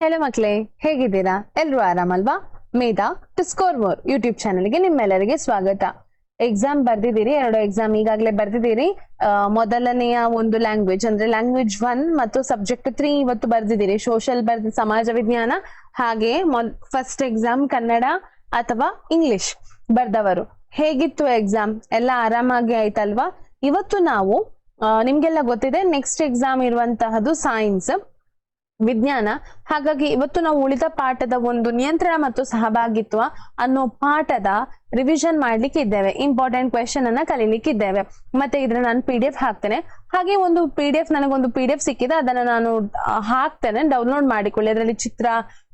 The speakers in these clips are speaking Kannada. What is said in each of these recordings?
ಹೆಲೋ ಮಕ್ಳೇ, ಹೇಗಿದ್ದೀರಾ? ಎಲ್ರು ಆರಾಮಲ್ವಾ? ಮೇಧಾ ಟು ಸ್ಕೋರ್ ಮೋರ್ ಯೂಟ್ಯೂಬ್ ಚಾನೆಲ್ಗೆ ನಿಮ್ಮೆಲ್ಲರಿಗೆ ಸ್ವಾಗತ. ಎಕ್ಸಾಮ್ ಬರ್ದಿದ್ದೀರಿ, 2 ಎಕ್ಸಾಮ್ ಈಗಾಗಲೇ ಬರ್ದಿದ್ದೀರಿ. ಮೊದಲನೆಯ ಒಂದು ಲ್ಯಾಂಗ್ವೇಜ್ ಅಂದ್ರೆ ಲ್ಯಾಂಗ್ವೇಜ್ 1 ಮತ್ತು ಸಬ್ಜೆಕ್ಟ್ 3 ಇವತ್ತು ಬರ್ದಿದ್ದೀರಿ. ಸೋಷಿಯಲ್ ಬರ್ದಿ, ಸಮಾಜ ವಿಜ್ಞಾನ, ಹಾಗೆ ಫಸ್ಟ್ ಎಕ್ಸಾಮ್ ಕನ್ನಡ ಅಥವಾ ಇಂಗ್ಲಿಷ್ ಬರ್ದವರು. ಹೇಗಿತ್ತು ಎಕ್ಸಾಮ್? ಎಲ್ಲ ಆರಾಮಾಗಿ ಆಯ್ತಲ್ವಾ? ಇವತ್ತು ನಾವು ನಿಮ್ಗೆಲ್ಲ ಗೊತ್ತಿದೆ ನೆಕ್ಸ್ಟ್ ಎಕ್ಸಾಮ್ ಇರುವಂತಹದ್ದು ಸೈನ್ಸ್ ವಿಜ್ಞಾನ. ಹಾಗಾಗಿ ಇವತ್ತು ನಾವು ಉಳಿದ ಪಾಠದ ಒಂದು ನಿಯಂತ್ರಣ ಮತ್ತು ಸಹಭಾಗಿತ್ವ ಅನ್ನೋ ಪಾಠದ ರಿವಿಷನ್ ಮಾಡ್ಲಿಕ್ಕೆ ಇದ್ದೇವೆ. ಇಂಪಾರ್ಟೆಂಟ್ ಕ್ವೆಶನ್ ಅನ್ನ ಕಲೀಲಿಕ್ಕೆ ಇದ್ದೇವೆ. ಮತ್ತೆ ಇದ್ರ ನಾನು PDF ಹಾಕ್ತೇನೆ. ಹಾಗೆ ಒಂದು ನನಗೊಂದು PDF ಸಿಕ್ಕಿದೆ, ಅದನ್ನ ನಾನು ಹಾಕ್ತೇನೆ, ಡೌನ್ಲೋಡ್ ಮಾಡಿಕೊಳ್ಳಿ. ಅದರಲ್ಲಿ ಚಿತ್ರ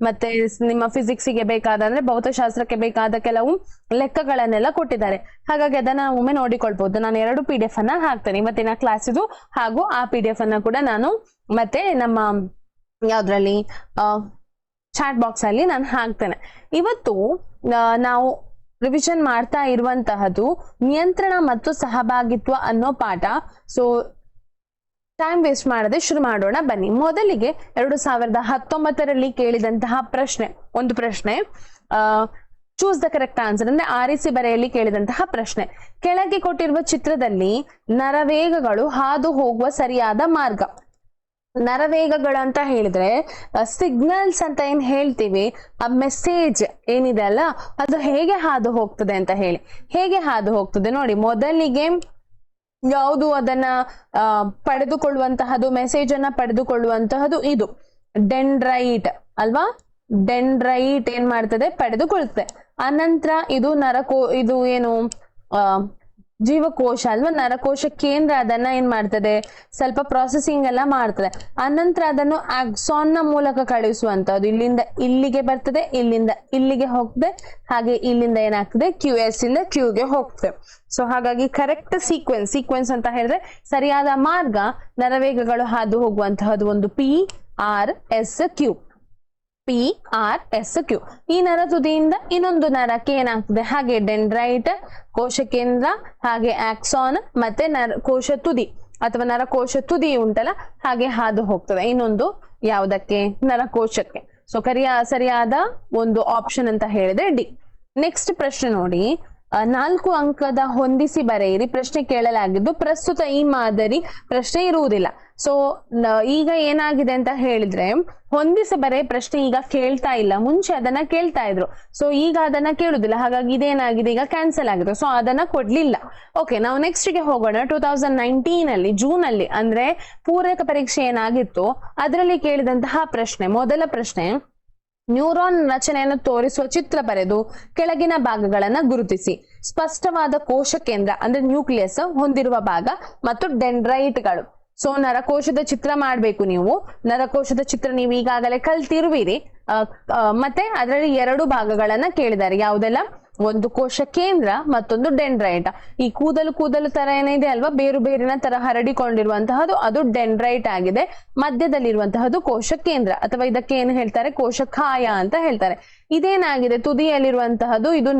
ಮತ್ತೆ ನಿಮ್ಮ ಫಿಸಿಕ್ಸ್ಗೆ ಬೇಕಾದಂದ್ರೆ ಭೌತಶಾಸ್ತ್ರಕ್ಕೆ ಬೇಕಾದ ಕೆಲವು ಲೆಕ್ಕಗಳನ್ನೆಲ್ಲ ಕೊಟ್ಟಿದ್ದಾರೆ. ಹಾಗಾಗಿ ಅದನ್ನ ಒಮ್ಮೆ ನೋಡಿಕೊಳ್ಬಹುದು. ನಾನು 2 PDF ಅನ್ನ ಹಾಕ್ತೇನೆ ಇವತ್ತಿನ ಕ್ಲಾಸಿದು, ಹಾಗೂ ಆ PDF ಅನ್ನ ಕೂಡ ನಾನು ಮತ್ತೆ ನಮ್ಮ ಯಾವ್ದ್ರಲ್ಲಿ ಚಾಟ್ ಬಾಕ್ಸ್ ಅಲ್ಲಿ ನಾನು ಹಾಕ್ತೇನೆ. ಇವತ್ತು ನಾವು ರಿವಿಷನ್ ಮಾಡ್ತಾ ಇರುವಂತಹದ್ದು ನಿಯಂತ್ರಣ ಮತ್ತು ಸಹಭಾಗಿತ್ವ ಅನ್ನೋ ಪಾಠ. ಸೊ ಟೈಮ್ ವೇಸ್ಟ್ ಮಾಡದೆ ಶುರು ಮಾಡೋಣ ಬನ್ನಿ. ಮೊದಲಿಗೆ 2019ರಲ್ಲಿ ಕೇಳಿದಂತಹ ಒಂದು ಪ್ರಶ್ನೆ, ಚೂಸ್ ದ ಕರೆಕ್ಟ್ ಆನ್ಸರ್ ಅಂದ್ರೆ ಆರಿಸಿ ಬರೆಯಲ್ಲಿ ಕೇಳಿದಂತಹ ಪ್ರಶ್ನೆ. ಕೆಳಗೆ ಕೊಟ್ಟಿರುವ ಚಿತ್ರದಲ್ಲಿ ನರವೇಗಗಳು ಹಾದು ಹೋಗುವ ಸರಿಯಾದ ಮಾರ್ಗ. ನರವೇಗಗಳು ಅಂತ ಹೇಳಿದ್ರೆ ಸಿಗ್ನಲ್ಸ್ ಅಂತ ಏನ್ ಹೇಳ್ತೀವಿ, ಆ ಮೆಸೇಜ್ ಏನಿದೆ ಅಲ್ಲ, ಅದು ಹೇಗೆ ಹಾದು ಹೋಗ್ತದೆ ಅಂತ ಹೇಗೆ ಹಾದು ಹೋಗ್ತದೆ ನೋಡಿ. ಮೊದಲಿಗೆ ಯಾವುದು ಅದನ್ನ ಪಡೆದುಕೊಳ್ಳುವಂತಹದ್ದು, ಮೆಸೇಜ್ ಅನ್ನ ಪಡೆದುಕೊಳ್ಳುವಂತಹದ್ದು ಇದು ಡೆಂಡ್ರೈಟ್ ಅಲ್ವಾ. ಡೆಂಡ್ರೈಟ್ ಏನ್ ಮಾಡ್ತದೆ, ಪಡೆದುಕೊಳ್ತದೆ. ಅನಂತರ ಇದು ಇದು ಏನು ಜೀವಕೋಶ ಅಲ್ವಾ, ನರಕೋಶ ಕೇಂದ್ರ ಅದನ್ನ ಏನ್ ಮಾಡ್ತದೆ, ಸ್ವಲ್ಪ ಪ್ರಾಸೆಸಿಂಗ್ ಎಲ್ಲ ಮಾಡ್ತದೆ. ಅನಂತರ ಅದನ್ನು ಆಕ್ಸಾನ್ ನ ಮೂಲಕ ಕಳಿಸುವಂತದ್ದು. ಇಲ್ಲಿಂದ ಇಲ್ಲಿಗೆ ಬರ್ತದೆ, ಇಲ್ಲಿಂದ ಇಲ್ಲಿಗೆ ಹೋಗ್ತದೆ, ಹಾಗೆ ಇಲ್ಲಿಂದ ಏನಾಗ್ತದೆ, QS ಇಂದ Q ಗೆ ಹೋಗ್ತದೆ. ಸೊ ಹಾಗಾಗಿ ಕರೆಕ್ಟ್ ಸೀಕ್ವೆನ್ಸ್ ಅಂತ ಹೇಳಿದ್ರೆ ಸರಿಯಾದ ಮಾರ್ಗ ನರವೇಗಗಳು ಹಾದು ಹೋಗುವಂತಹದ್ದು ಒಂದು PRSQ. PRSQ. ಈ ನರ ತುದಿಯಿಂದ ಇನ್ನೊಂದು ನರಕ್ಕೆ ಏನಾಗ್ತದೆ, ಹಾಗೆ ಡೆಂಡ್ರೈಟ್ ಕೋಶ ಕೇಂದ್ರ, ಹಾಗೆ ಆಕ್ಸಾನ್, ಮತ್ತೆ ಕೋಶ ತುದಿ ಅಥವಾ ನರಕೋಶ ತುದಿ ಉಂಟಲ್ಲ, ಹಾಗೆ ಹಾದು ಹೋಗ್ತದೆ ಇನ್ನೊಂದು ಯಾವುದಕ್ಕೆ, ನರಕೋಶಕ್ಕೆ. ಸೊ ಸರಿಯಾದ ಒಂದು ಆಪ್ಷನ್ ಅಂತ ಹೇಳಿದ್ರೆ ಡಿ. ನೆಕ್ಸ್ಟ್ ಪ್ರಶ್ನೆ ನೋಡಿ, 4 ಅಂಕದ ಹೊಂದಿಸಿ ಬರೆಯಿರಿ. ಪ್ರಶ್ನೆ ಕೇಳಲಾಗಿದ್ದು ಪ್ರಸ್ತುತ ಈ ಮಾದರಿ ಪ್ರಶ್ನೆ ಇರುವುದಿಲ್ಲ. ಸೊ ಈಗ ಏನಾಗಿದೆ ಅಂತ ಹೇಳಿದ್ರೆ, ಹೊಂದಿಸಿ ಬರೆ ಪ್ರಶ್ನೆ ಈಗ ಕೇಳ್ತಾ ಇಲ್ಲ. ಮುಂಚೆ ಅದನ್ನ ಕೇಳ್ತಾ ಇದ್ರು, ಸೊ ಈಗ ಅದನ್ನ ಕೇಳುದಿಲ್ಲ. ಹಾಗಾಗಿ ಇದೇನಾಗಿದೆ, ಈಗ ಕ್ಯಾನ್ಸಲ್ ಆಗಿದೆ. ಸೊ ಅದನ್ನ ಕೊಡ್ಲಿಲ್ಲ. ಓಕೆ, ನಾವು ನೆಕ್ಸ್ಟ್ ಗೆ ಹೋಗೋಣ. 2019 ಅಲ್ಲಿ ಜೂನ್ ಅಲ್ಲಿ ಅಂದ್ರೆ ಪೂರಕ ಪರೀಕ್ಷೆ ಏನಾಗಿತ್ತು ಅದರಲ್ಲಿ ಕೇಳಿದಂತಹ ಪ್ರಶ್ನೆ. ಮೊದಲ ಪ್ರಶ್ನೆ, ನ್ಯೂರಾನ್ ರಚನೆಯನ್ನು ತೋರಿಸುವ ಚಿತ್ರ ಬರೆದು ಕೆಳಗಿನ ಭಾಗಗಳನ್ನ ಗುರುತಿಸಿ. ಸ್ಪಷ್ಟವಾದ ಕೋಶ ಕೇಂದ್ರ ಅಂದ್ರೆ ನ್ಯೂಕ್ಲಿಯಸ್ ಹೊಂದಿರುವ ಭಾಗ ಮತ್ತು ಡೆಂಡ್ರೈಟ್ಗಳು. ಸೊ ನರಕೋಶದ ಚಿತ್ರ ಮಾಡ್ಬೇಕು ನೀವು. ನರಕೋಶದ ಚಿತ್ರ ನೀವು ಈಗಾಗಲೇ ಕಲ್ತಿರುವಿರಿ. ಮತ್ತೆ ಅದರಲ್ಲಿ 2 ಭಾಗಗಳನ್ನ ಕೇಳಿದ್ದಾರೆ. ಯಾವುದೆಲ್ಲ, ಒಂದು ಕೋಶ ಕೇಂದ್ರ, ಮತ್ತೊಂದು ಡೆಂಡ್ರೈಟ್. ಈ ಕೂದಲು ತರ ಏನಿದೆ ಅಲ್ವಾ, ಬೇರಿನ ತರ ಹರಡಿಕೊಂಡಿರುವಂತಹದ್ದು ಅದು ಡೆಂಡ್ರೈಟ್ ಆಗಿದೆ. ಮಧ್ಯದಲ್ಲಿರುವಂತಹದ್ದು ಕೋಶ ಕೇಂದ್ರ, ಅಥವಾ ಇದಕ್ಕೆ ಏನು ಹೇಳ್ತಾರೆ, ಕೋಶಕಾಯ ಅಂತ ಹೇಳ್ತಾರೆ. ಇದೇನಾಗಿದೆ, ತುದಿಯಲ್ಲಿರುವಂತಹದ್ದು ಇದು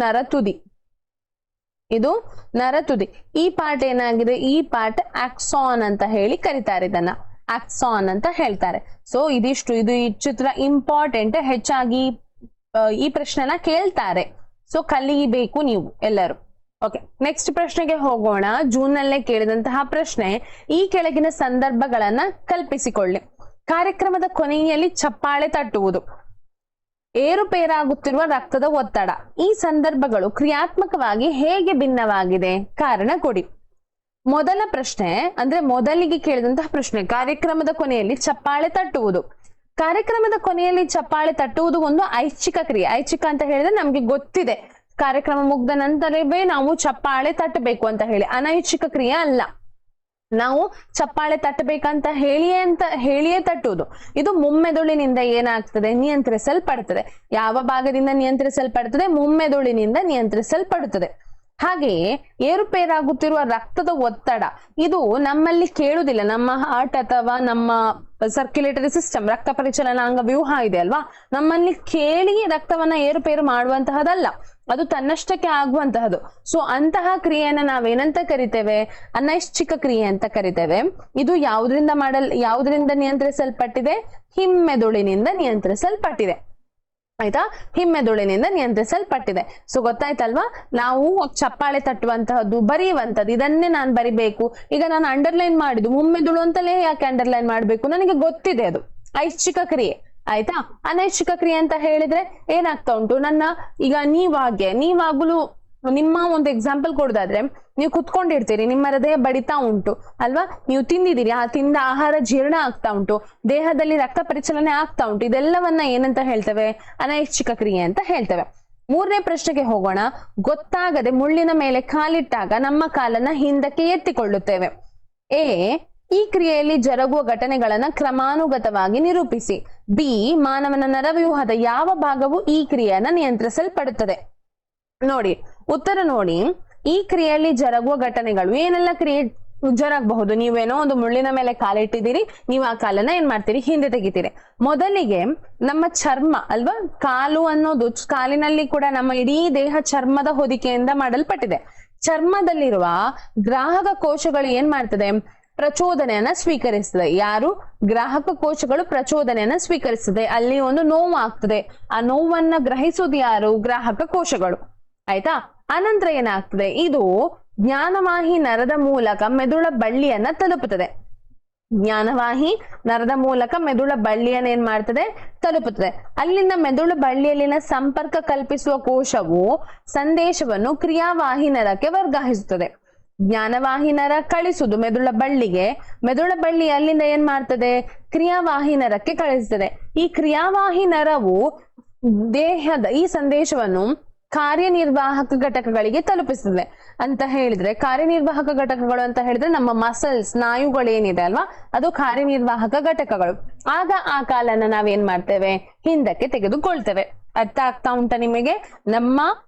ನರತುದಿ. ಈ ಪಾರ್ಟ್ ಏನಾಗಿದೆ, ಈ ಪಾರ್ಟ್ ಆಕ್ಸಾನ್ ಅಂತ ಹೇಳಿ ಕರೀತಾರೆ. ಇದನ್ನ ಆಕ್ಸಾನ್ ಅಂತ ಹೇಳ್ತಾರೆ. ಸೊ ಇದು ಈ ಚಿತ್ರ ಇಂಪಾರ್ಟೆಂಟ್. ಹೆಚ್ಚಾಗಿ ಈ ಪ್ರಶ್ನೆನ ಕೇಳ್ತಾರೆ. ಸೊ ಕಲಿಬೇಕು ನೀವು ಎಲ್ಲರೂ. ಓಕೆ, ನೆಕ್ಸ್ಟ್ ಪ್ರಶ್ನೆಗೆ ಹೋಗೋಣ. ಜೂನ್ ನಲ್ಲೇ ಕೇಳಿದಂತಹ ಪ್ರಶ್ನೆ, ಈ ಕೆಳಗಿನ ಸಂದರ್ಭಗಳನ್ನ ಕಲ್ಪಿಸಿಕೊಳ್ಳಿ. ಕಾರ್ಯಕ್ರಮದ ಕೊನೆಯಲ್ಲಿ ಚಪ್ಪಾಳೆ ತಟ್ಟುವುದು, ಏರುಪೇರಾಗುತ್ತಿರುವ ರಕ್ತದ ಒತ್ತಡ. ಈ ಸಂದರ್ಭಗಳು ಕ್ರಿಯಾತ್ಮಕವಾಗಿ ಹೇಗೆ ಭಿನ್ನವಾಗಿದೆ, ಕಾರಣ ಕೊಡಿ. ಮೊದಲ ಪ್ರಶ್ನೆ ಅಂದ್ರೆ ಮೊದಲಿಗೆ ಕೇಳಿದಂತಹ ಪ್ರಶ್ನೆ, ಕಾರ್ಯಕ್ರಮದ ಕೊನೆಯಲ್ಲಿ ಚಪ್ಪಾಳೆ ತಟ್ಟುವುದು. ಕಾರ್ಯಕ್ರಮದ ಕೊನೆಯಲ್ಲಿ ಚಪ್ಪಾಳೆ ತಟ್ಟುವುದು ಒಂದು ಐಚ್ಛಿಕ ಕ್ರಿಯೆ. ಐಚ್ಛಿಕ ಅಂತ ಹೇಳಿದ್ರೆ ನಮ್ಗೆ ಗೊತ್ತಿದೆ, ಕಾರ್ಯಕ್ರಮ ಮುಗ್ದ ನಂತರವೇ ನಾವು ಚಪ್ಪಾಳೆ ತಟ್ಟಬೇಕು ಅಂತ ಹೇಳಿ. ಅನೈಚ್ಛಿಕ ಕ್ರಿಯೆ ಅಲ್ಲ. ನಾವು ಚಪ್ಪಾಳೆ ತಟ್ಟಬೇಕಂತ ಹೇಳಿಯೇ ತಟ್ಟುವುದು. ಇದು ಮುಮ್ಮೆದುಳಿನಿಂದ ಏನಾಗ್ತದೆ, ನಿಯಂತ್ರಿಸಲ್ಪಡುತ್ತದೆ. ಯಾವ ಭಾಗದಿಂದ ನಿಯಂತ್ರಿಸಲ್ಪಡುತ್ತದೆ, ಮುಮ್ಮೆದುಳಿನಿಂದ ನಿಯಂತ್ರಿಸಲ್ಪಡುತ್ತದೆ. ಹಾಗೆಯೇ ಏರುಪೇರಾಗುತ್ತಿರುವ ರಕ್ತದ ಒತ್ತಡ, ಇದು ನಮ್ಮಲ್ಲಿ ಕೇಳುವುದಿಲ್ಲ. ನಮ್ಮ ಹಾರ್ಟ್ ಅಥವಾ ನಮ್ಮ ಸರ್ಕ್ಯುಲೇಟರಿ ಸಿಸ್ಟಮ್, ರಕ್ತ ಪರಿಚಲನಾಂಗ ವ್ಯೂಹ ಇದೆ ಅಲ್ವಾ, ನಮ್ಮಲ್ಲಿ ಕೇಳಿ ರಕ್ತವನ್ನ ಏರುಪೇರು ಮಾಡುವಂತಹದಲ್ಲ. ಅದು ತನ್ನಷ್ಟಕ್ಕೆ ಆಗುವಂತಹದ್ದು. ಸೊ ಅಂತಹ ಕ್ರಿಯೆಯನ್ನ ನಾವೇನಂತ ಕರಿತೇವೆ? ಅನೈಚ್ಛಿಕ ಕ್ರಿಯೆ ಅಂತ ಕರಿತೇವೆ. ಇದು ಯಾವುದರಿಂದ ನಿಯಂತ್ರಿಸಲ್ಪಟ್ಟಿದೆ? ಹಿಮ್ಮೆದುಳಿನಿಂದ ನಿಯಂತ್ರಿಸಲ್ಪಟ್ಟಿದೆ. ಆಯ್ತಾ? ಹಿಮ್ಮೆದುಳಿನಿಂದ ನಿಯಂತ್ರಿಸಲ್ಪಟ್ಟಿದೆ. ಸೊ ಗೊತ್ತಾಯ್ತಲ್ವಾ? ನಾವು ಚಪ್ಪಾಳೆ ತಟ್ಟುವಂತಹದ್ದು, ಬರೆಯುವಂತದ್ದು, ಇದನ್ನೇ ನಾನು ಬರಿಬೇಕು. ಈಗ ನಾನು ಅಂಡರ್ಲೈನ್ ಮಾಡಿದ್ದು ಮುಮ್ಮೆದುಳು ಅಂತಲೇ ಯಾಕೆ ಅಂಡರ್ಲೈನ್ ಮಾಡ್ಬೇಕು? ನನಗೆ ಗೊತ್ತಿದೆ ಅದು ಐಚ್ಛಿಕ ಕ್ರಿಯೆ. ಆಯ್ತಾ? ಅನೈಚ್ಛಿಕ ಕ್ರಿಯೆ ಅಂತ ಹೇಳಿದ್ರೆ ಏನಾಗ್ತಾ ಉಂಟು? ಈಗ ನೀವಾಗಲೂ ನಿಮ್ಮ ಒಂದು ಎಕ್ಸಾಂಪಲ್ ಕೊಡೋದಾದ್ರೆ, ನೀವು ಕುತ್ಕೊಂಡಿರ್ತೀರಿ, ನಿಮ್ಮ ಹೃದಯ ಬಡಿತಾ ಉಂಟು ಅಲ್ವಾ? ನೀವು ತಿಂದಿದ್ದೀರಿ, ಆ ತಿಂದ ಆಹಾರ ಜೀರ್ಣ ಆಗ್ತಾ ಉಂಟು, ದೇಹದಲ್ಲಿ ರಕ್ತ ಪರಿಚಲನೆ ಆಗ್ತಾ ಉಂಟು. ಇದೆಲ್ಲವನ್ನ ಏನಂತ ಹೇಳ್ತೇವೆ? ಅನೈಚ್ಛಿಕ ಕ್ರಿಯೆ ಅಂತ ಹೇಳ್ತೇವೆ. ಮೂರನೇ ಪ್ರಶ್ನೆಗೆ ಹೋಗೋಣ. ಗೊತ್ತಾಗದೆ ಮುಳ್ಳಿನ ಮೇಲೆ ಕಾಲಿಟ್ಟಾಗ ನಮ್ಮ ಕಾಲನ್ನ ಹಿಂದಕ್ಕೆ ಎತ್ತಿಕೊಳ್ಳುತ್ತೇವೆ. ಈ ಕ್ರಿಯೆಯಲ್ಲಿ ಜರುಗುವ ಘಟನೆಗಳನ್ನ ಕ್ರಮಾನುಗತವಾಗಿ ನಿರೂಪಿಸಿ. ಬಿ, ಮಾನವನ ನರವ್ಯೂಹದ ಯಾವ ಭಾಗವು ಈ ಕ್ರಿಯೆಯನ್ನ ನಿಯಂತ್ರಿಸಲ್ಪಡುತ್ತದೆ? ನೋಡಿ, ಉತ್ತರ ನೋಡಿ. ಈ ಕ್ರಿಯೆಯಲ್ಲಿ ಜರುಗುವ ಘಟನೆಗಳು ಏನೆಲ್ಲ ಕ್ರಿಯೆ ಜರಗಬಹುದು? ನೀವೇನೋ ಒಂದು ಮುಳ್ಳಿನ ಮೇಲೆ ಕಾಲಿಟ್ಟಿದ್ದೀರಿ, ನೀವು ಆ ಕಾಲನ್ನ ಏನ್ ಮಾಡ್ತೀರಿ? ಹಿಂದೆ ತೆಗಿತೀರಿ. ಮೊದಲಿಗೆ ನಮ್ಮ ಚರ್ಮ ಅಲ್ವಾ? ಕಾಲು ಅನ್ನೋದು, ಕಾಲಿನಲ್ಲಿ ಕೂಡ ನಮ್ಮ ಇಡೀ ದೇಹ ಚರ್ಮದ ಹೊದಿಕೆಯಿಂದ ಮಾಡಲ್ಪಟ್ಟಿದೆ. ಚರ್ಮದಲ್ಲಿರುವ ಗ್ರಾಹಕ ಕೋಶಗಳು ಏನ್ ಮಾಡ್ತದೆ? ಪ್ರಚೋದನೆಯನ್ನ ಸ್ವೀಕರಿಸ್ತದೆ. ಯಾರು? ಗ್ರಾಹಕ ಕೋಶಗಳು ಪ್ರಚೋದನೆಯನ್ನ ಸ್ವೀಕರಿಸ್ತದೆ. ಅಲ್ಲಿ ಒಂದು ನೋವು ಆಗ್ತದೆ. ಆ ನೋವನ್ನ ಗ್ರಹಿಸೋದು ಯಾರು? ಗ್ರಾಹಕ ಕೋಶಗಳು. ಆಯ್ತಾ? ಅನಂತರ ಏನಾಗ್ತದೆ? ಇದು ಜ್ಞಾನವಾಹಿ ನರದ ಮೂಲಕ ಮೆದುಳ ಬಳ್ಳಿಯನ್ನ ತಲುಪುತ್ತದೆ. ಜ್ಞಾನವಾಹಿ ನರದ ಮೂಲಕ ಮೆದುಳ ಬಳ್ಳಿಯನ್ನ ಏನ್ ಮಾಡ್ತದೆ? ತಲುಪುತ್ತದೆ. ಅಲ್ಲಿಂದ ಮೆದುಳ ಬಳ್ಳಿಯಲ್ಲಿನ ಸಂಪರ್ಕ ಕಲ್ಪಿಸುವ ಕೋಶವು ಸಂದೇಶವನ್ನು ಕ್ರಿಯಾವಾಹಿ ನರಕ್ಕೆ ವರ್ಗಾಯಿಸುತ್ತದೆ. ಜ್ಞಾನವಾಹಿ ನರ ಕಳಿಸುವುದು ಮೆದುಳ ಬಳ್ಳಿಗೆ, ಮೆದುಳ ಬಳ್ಳಿ ಅಲ್ಲಿಂದ ಏನ್ ಮಾಡ್ತದೆ? ಕ್ರಿಯಾವಾಹಿ ನರಕ್ಕೆ ಕಳಿಸ್ತದೆ. ಈ ಕ್ರಿಯಾವಾಹಿ ನರವು ದೇಹದ ಈ ಸಂದೇಶವನ್ನು ಕಾರ್ಯನಿರ್ವಾಹಕ ಘಟಕಗಳಿಗೆ ತಲುಪಿಸ್ತದೆ ಅಂತ ಹೇಳಿದ್ರೆ, ಕಾರ್ಯನಿರ್ವಾಹಕ ಘಟಕಗಳು ಅಂತ ಹೇಳಿದ್ರೆ ನಮ್ಮ ಮಸಲ್ಸ್, ಸ್ನಾಯುಗಳೇನಿದೆ ಅಲ್ವಾ, ಅದು ಕಾರ್ಯನಿರ್ವಾಹಕ ಘಟಕಗಳು. ಆಗ ಆ ಕಾಲನ್ನ ನಾವೇನ್ ಮಾಡ್ತೇವೆ? ಹಿಂದಕ್ಕೆ ತೆಗೆದುಕೊಳ್ತೇವೆ. ಅರ್ಥ ಆಗ್ತಾ ಉಂಟ ನಿಮಗೆ? ನಮ್ಮ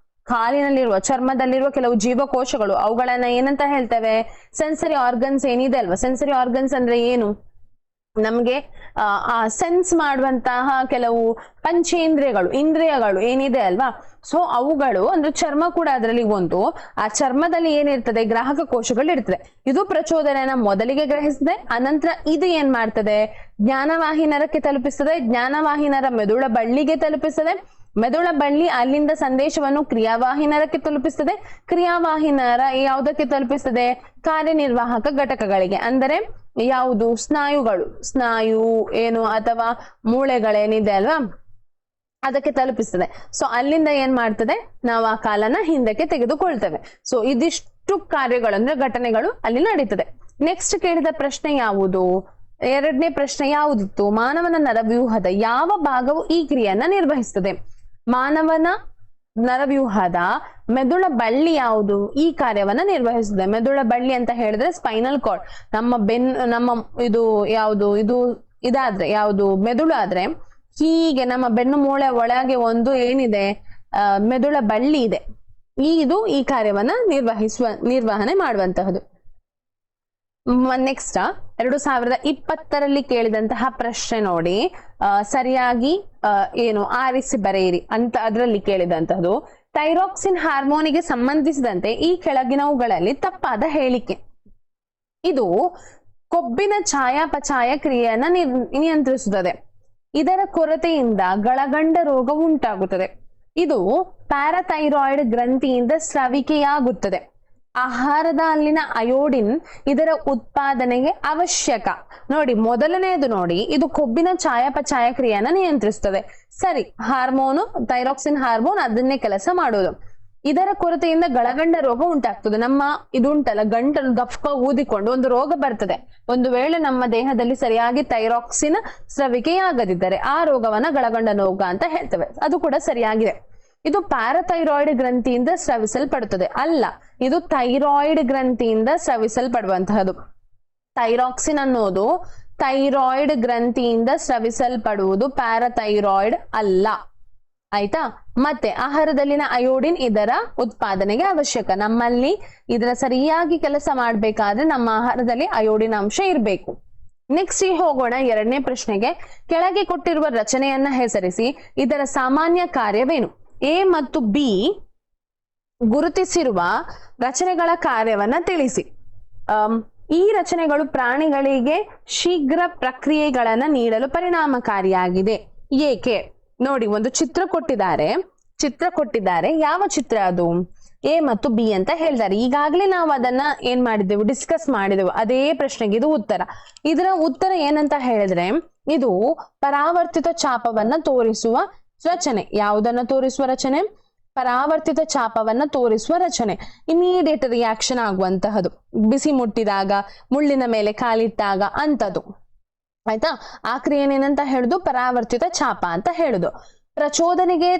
ಕಾಲಿನಲ್ಲಿರುವ, ಚರ್ಮದಲ್ಲಿರುವ ಕೆಲವು ಜೀವಕೋಶಗಳು, ಅವುಗಳನ್ನ ಏನಂತ ಹೇಳ್ತೇವೆ? ಸೆನ್ಸರಿ ಆರ್ಗನ್ಸ್ ಏನಿದೆ ಅಲ್ವಾ? ಸೆನ್ಸರಿ ಆರ್ಗನ್ಸ್ ಅಂದ್ರೆ ಏನು? ನಮ್ಗೆ ಸೆನ್ಸ್ ಮಾಡುವಂತಹ ಕೆಲವು ಪಂಚೇಂದ್ರಿಯಗಳು, ಇಂದ್ರಿಯಗಳು ಏನಿದೆ ಅಲ್ವಾ? ಸೊ ಅವುಗಳು ಅಂದ್ರೆ ಚರ್ಮ ಕೂಡ ಅದರಲ್ಲಿ ಒಂದು. ಆ ಚರ್ಮದಲ್ಲಿ ಏನಿರ್ತದೆ? ಗ್ರಾಹಕ ಕೋಶಗಳು ಇರ್ತದೆ. ಇದು ಪ್ರಚೋದನೆಯನ್ನ ಮೊದಲಿಗೆ ಗ್ರಹಿಸ್ತದೆ. ಅನಂತರ ಇದು ಏನ್ ಮಾಡ್ತದೆ? ಜ್ಞಾನವಾಹಿ ನರಕ್ಕೆ ತಲುಪಿಸ್ತದೆ. ಜ್ಞಾನವಾಹಿ ನರ ಮೆದುಳ ಬಳ್ಳಿಗೆ ತಲುಪಿಸ್ತದೆ. ಮೆದುಳ ಬಳ್ಳಿ ಅಲ್ಲಿಂದ ಸಂದೇಶವನ್ನು ಕ್ರಿಯಾವಾಹಿ ನರಕ್ಕೆ ತಲುಪಿಸ್ತದೆ. ಕ್ರಿಯಾವಾಹಿ ನರ ಯಾವುದಕ್ಕೆ ತಲುಪಿಸ್ತದೆ? ಕಾರ್ಯನಿರ್ವಾಹಕ ಘಟಕಗಳಿಗೆ. ಅಂದರೆ ಯಾವುದು? ಸ್ನಾಯುಗಳು, ಸ್ನಾಯು ಏನು ಅಥವಾ ಮೂಳೆಗಳೇನಿದೆ ಅಲ್ವಾ, ಅದಕ್ಕೆ ತಲುಪಿಸ್ತದೆ. ಸೊ ಅಲ್ಲಿಂದ ಏನ್ ಮಾಡ್ತದೆ? ನಾವು ಆ ಕಾಲನ ಹಿಂದಕ್ಕೆ ತೆಗೆದುಕೊಳ್ತೇವೆ. ಸೊ ಇದಿಷ್ಟು ಕಾರ್ಯಗಳು ಅಂದ್ರೆ ಘಟನೆಗಳು ಅಲ್ಲಿ ನಡೀತದೆ. ನೆಕ್ಸ್ಟ್ ಕೇಳಿದ ಪ್ರಶ್ನೆ ಯಾವುದು? ಎರಡನೇ ಪ್ರಶ್ನೆ ಯಾವುದಿತ್ತು? ಮಾನವನ ನರವ್ಯೂಹದ ಯಾವ ಭಾಗವು ಈ ಕ್ರಿಯೆಯನ್ನ ನಿರ್ವಹಿಸ್ತದೆ? ಮಾನವನ ನರವ್ಯೂಹದ ಮೆದುಳ ಬಳ್ಳಿ ಯಾವುದು ಈ ಕಾರ್ಯವನ್ನ ನಿರ್ವಹಿಸುತ್ತದೆ? ಮೆದುಳ ಬಳ್ಳಿ ಅಂತ ಹೇಳಿದ್ರೆ ಸ್ಪೈನಲ್ ಕಾರ್ಡ್. ನಮ್ಮ ಇದು ಯಾವುದು? ಇದಾದ್ರೆ ಯಾವುದು? ಮೆದುಳು ಆದ್ರೆ ಹೀಗೆ ನಮ್ಮ ಬೆನ್ನು ಮೂಳೆ ಒಳಗೆ ಒಂದು ಏನಿದೆ? ಮೆದುಳ ಬಳ್ಳಿ ಇದೆ. ಇದು ಈ ಕಾರ್ಯವನ್ನ ನಿರ್ವಹಣೆ ಮಾಡುವಂತಹದ್ದು. ನೆಕ್ಸ್ಟ್ 2020ರಲ್ಲಿ ಕೇಳಿದಂತಹ ಪ್ರಶ್ನೆ ನೋಡಿ, ಸರಿಯಾಗಿ ಆರಿಸಿ ಬರೆಯಿರಿ ಅಂತ ಅದರಲ್ಲಿ ಕೇಳಿದಂತಹದ್ದು. ಥೈರಾಕ್ಸಿನ್ ಹಾರ್ಮೋನಿಗೆ ಸಂಬಂಧಿಸಿದಂತೆ ಈ ಕೆಳಗಿನವುಗಳಲ್ಲಿ ತಪ್ಪಾದ ಹೇಳಿಕೆ. ಇದು ಕೊಬ್ಬಿನ ಚಯಾಪಚಯ ಕ್ರಿಯೆಯನ್ನ ನಿಯಂತ್ರಿಸುತ್ತದೆ. ಇದರ ಕೊರತೆಯಿಂದ ಗಳಗಂಡ ರೋಗ ಉಂಟಾಗುತ್ತದೆ. ಇದು ಪ್ಯಾರಾಥೈರಾಯ್ಡ್ ಗ್ರಂಥಿಯಿಂದ ಸ್ರವಿಕೆಯಾಗುತ್ತದೆ. ಆಹಾರದ ಅಲ್ಲಿನ ಅಯೋಡಿನ್ ಇದರ ಉತ್ಪಾದನೆಗೆ ಅವಶ್ಯಕ. ನೋಡಿ, ಮೊದಲನೆಯದು ನೋಡಿ, ಇದು ಕೊಬ್ಬಿನ ಚಯಾಪಚಯ ಕ್ರಿಯೆಯನ್ನ ನಿಯಂತ್ರಿಸುತ್ತದೆ. ಸರಿ, ಹಾರ್ಮೋನು ಥೈರಾಕ್ಸಿನ್ ಹಾರ್ಮೋನ್ ಅದನ್ನೇ ಕೆಲಸ ಮಾಡೋದು. ಇದರ ಕೊರತೆಯಿಂದ ಗಳಗಂಡ ರೋಗ ಉಂಟಾಗ್ತದೆ. ನಮ್ಮ ಇದು ಉಂಟಲ್ಲ, ಗಂಟಲು ದಪ್ಪ ಊದಿಕೊಂಡು ಒಂದು ರೋಗ ಬರ್ತದೆ. ಒಂದು ವೇಳೆ ನಮ್ಮ ದೇಹದಲ್ಲಿ ಸರಿಯಾಗಿ ಥೈರಾಕ್ಸಿನ್ ಸ್ರವಿಕೆಯಾಗದಿದ್ದರೆ ಆ ರೋಗವನ್ನ ಗಳಗಂಡ ರೋಗ ಅಂತ ಹೇಳ್ತೇವೆ. ಅದು ಕೂಡ ಸರಿಯಾಗಿದೆ. ಇದು ಪ್ಯಾರಾಥೈರಾಯ್ಡ್ ಗ್ರಂಥಿಯಿಂದ ಸ್ರವಿಸಲ್ಪಡುತ್ತದೆ. ಅಲ್ಲ, ಇದು ಥೈರಾಯ್ಡ್ ಗ್ರಂಥಿಯಿಂದ ಸ್ರವಿಸಲ್ಪಡುವಂತಹದ್ದು. ಥೈರಾಕ್ಸಿನ್ ಅನ್ನೋದು ಥೈರಾಯ್ಡ್ ಗ್ರಂಥಿಯಿಂದ ಸ್ರವಿಸಲ್ಪಡುವುದು, ಪ್ಯಾರಾಥೈರಾಯ್ಡ್ ಅಲ್ಲ. ಆಯ್ತಾ? ಮತ್ತೆ ಆಹಾರದಲ್ಲಿನ ಅಯೋಡಿನ್ ಇದರ ಉತ್ಪಾದನೆಗೆ ಅವಶ್ಯಕ. ನಮ್ಮಲ್ಲಿ ಇದರ ಸರಿಯಾಗಿ ಕೆಲಸ ಮಾಡ್ಬೇಕಾದ್ರೆ ನಮ್ಮ ಆಹಾರದಲ್ಲಿ ಅಯೋಡಿನ್ ಅಂಶ ಇರಬೇಕು. ನೆಕ್ಸ್ಟ್ ಹೋಗೋಣ ಎರಡನೇ ಪ್ರಶ್ನೆಗೆ. ಕೆಳಗೆ ಕೊಟ್ಟಿರುವ ರಚನೆಯನ್ನ ಹೆಸರಿಸಿ. ಇದರ ಸಾಮಾನ್ಯ ಕಾರ್ಯವೇನು? ಎ ಮತ್ತು ಬಿ ಗುರುತಿಸಿರುವ ರಚನೆಗಳ ಕಾರ್ಯವನ್ನ ತಿಳಿಸಿ. ಈ ರಚನೆಗಳು ಪ್ರಾಣಿಗಳಿಗೆ ಶೀಘ್ರ ಪ್ರಕ್ರಿಯೆಗಳನ್ನ ನೀಡಲು ಪರಿಣಾಮಕಾರಿಯಾಗಿದೆ. ಏಕೆ? ನೋಡಿ, ಒಂದು ಚಿತ್ರ ಕೊಟ್ಟಿದ್ದಾರೆ. ಯಾವ ಚಿತ್ರ ಅದು? ಎ ಮತ್ತು ಬಿ ಅಂತ ಹೇಳ್ತಾರೆ. ಈಗಾಗಲೇ ನಾವು ಅದನ್ನ ಏನ್ ಮಾಡಿದೆವು? ಡಿಸ್ಕಸ್ ಮಾಡಿದೆವು. ಅದೇ ಪ್ರಶ್ನೆಗೆ ಇದು ಉತ್ತರ. ಇದರ ಉತ್ತರ ಏನಂತ ಹೇಳಿದ್ರೆ, ಇದು ಪರಾವರ್ತಿತ ಚಾಪವನ್ನ ತೋರಿಸುವ ರಚನೆ. ಯಾವುದನ್ನ ತೋರಿಸುವ ರಚನೆ? ಪರಾವರ್ತಿತ ಚಾಪವನ್ನ ತೋರಿಸುವ ರಚನೆ. ಇಮಿಡಿಯೇಟ್ ರಿಯಾಕ್ಷನ್ ಆಗುವಂತಹದ್ದು, ಬಿಸಿ ಮುಟ್ಟಿದಾಗ, ಮುಳ್ಳಿನ ಮೇಲೆ ಕಾಲಿಟ್ಟಾಗ ಅಂತದ್ದು. ಆಯ್ತಾ? ಆ ಕ್ರಿಯೆನೇನಂತ ಹೇಳುದು? ಪರಾವರ್ತಿತ ಚಾಪ ಅಂತ ಹೇಳುದು. ಪ್ರಚೋದನೆಗೆ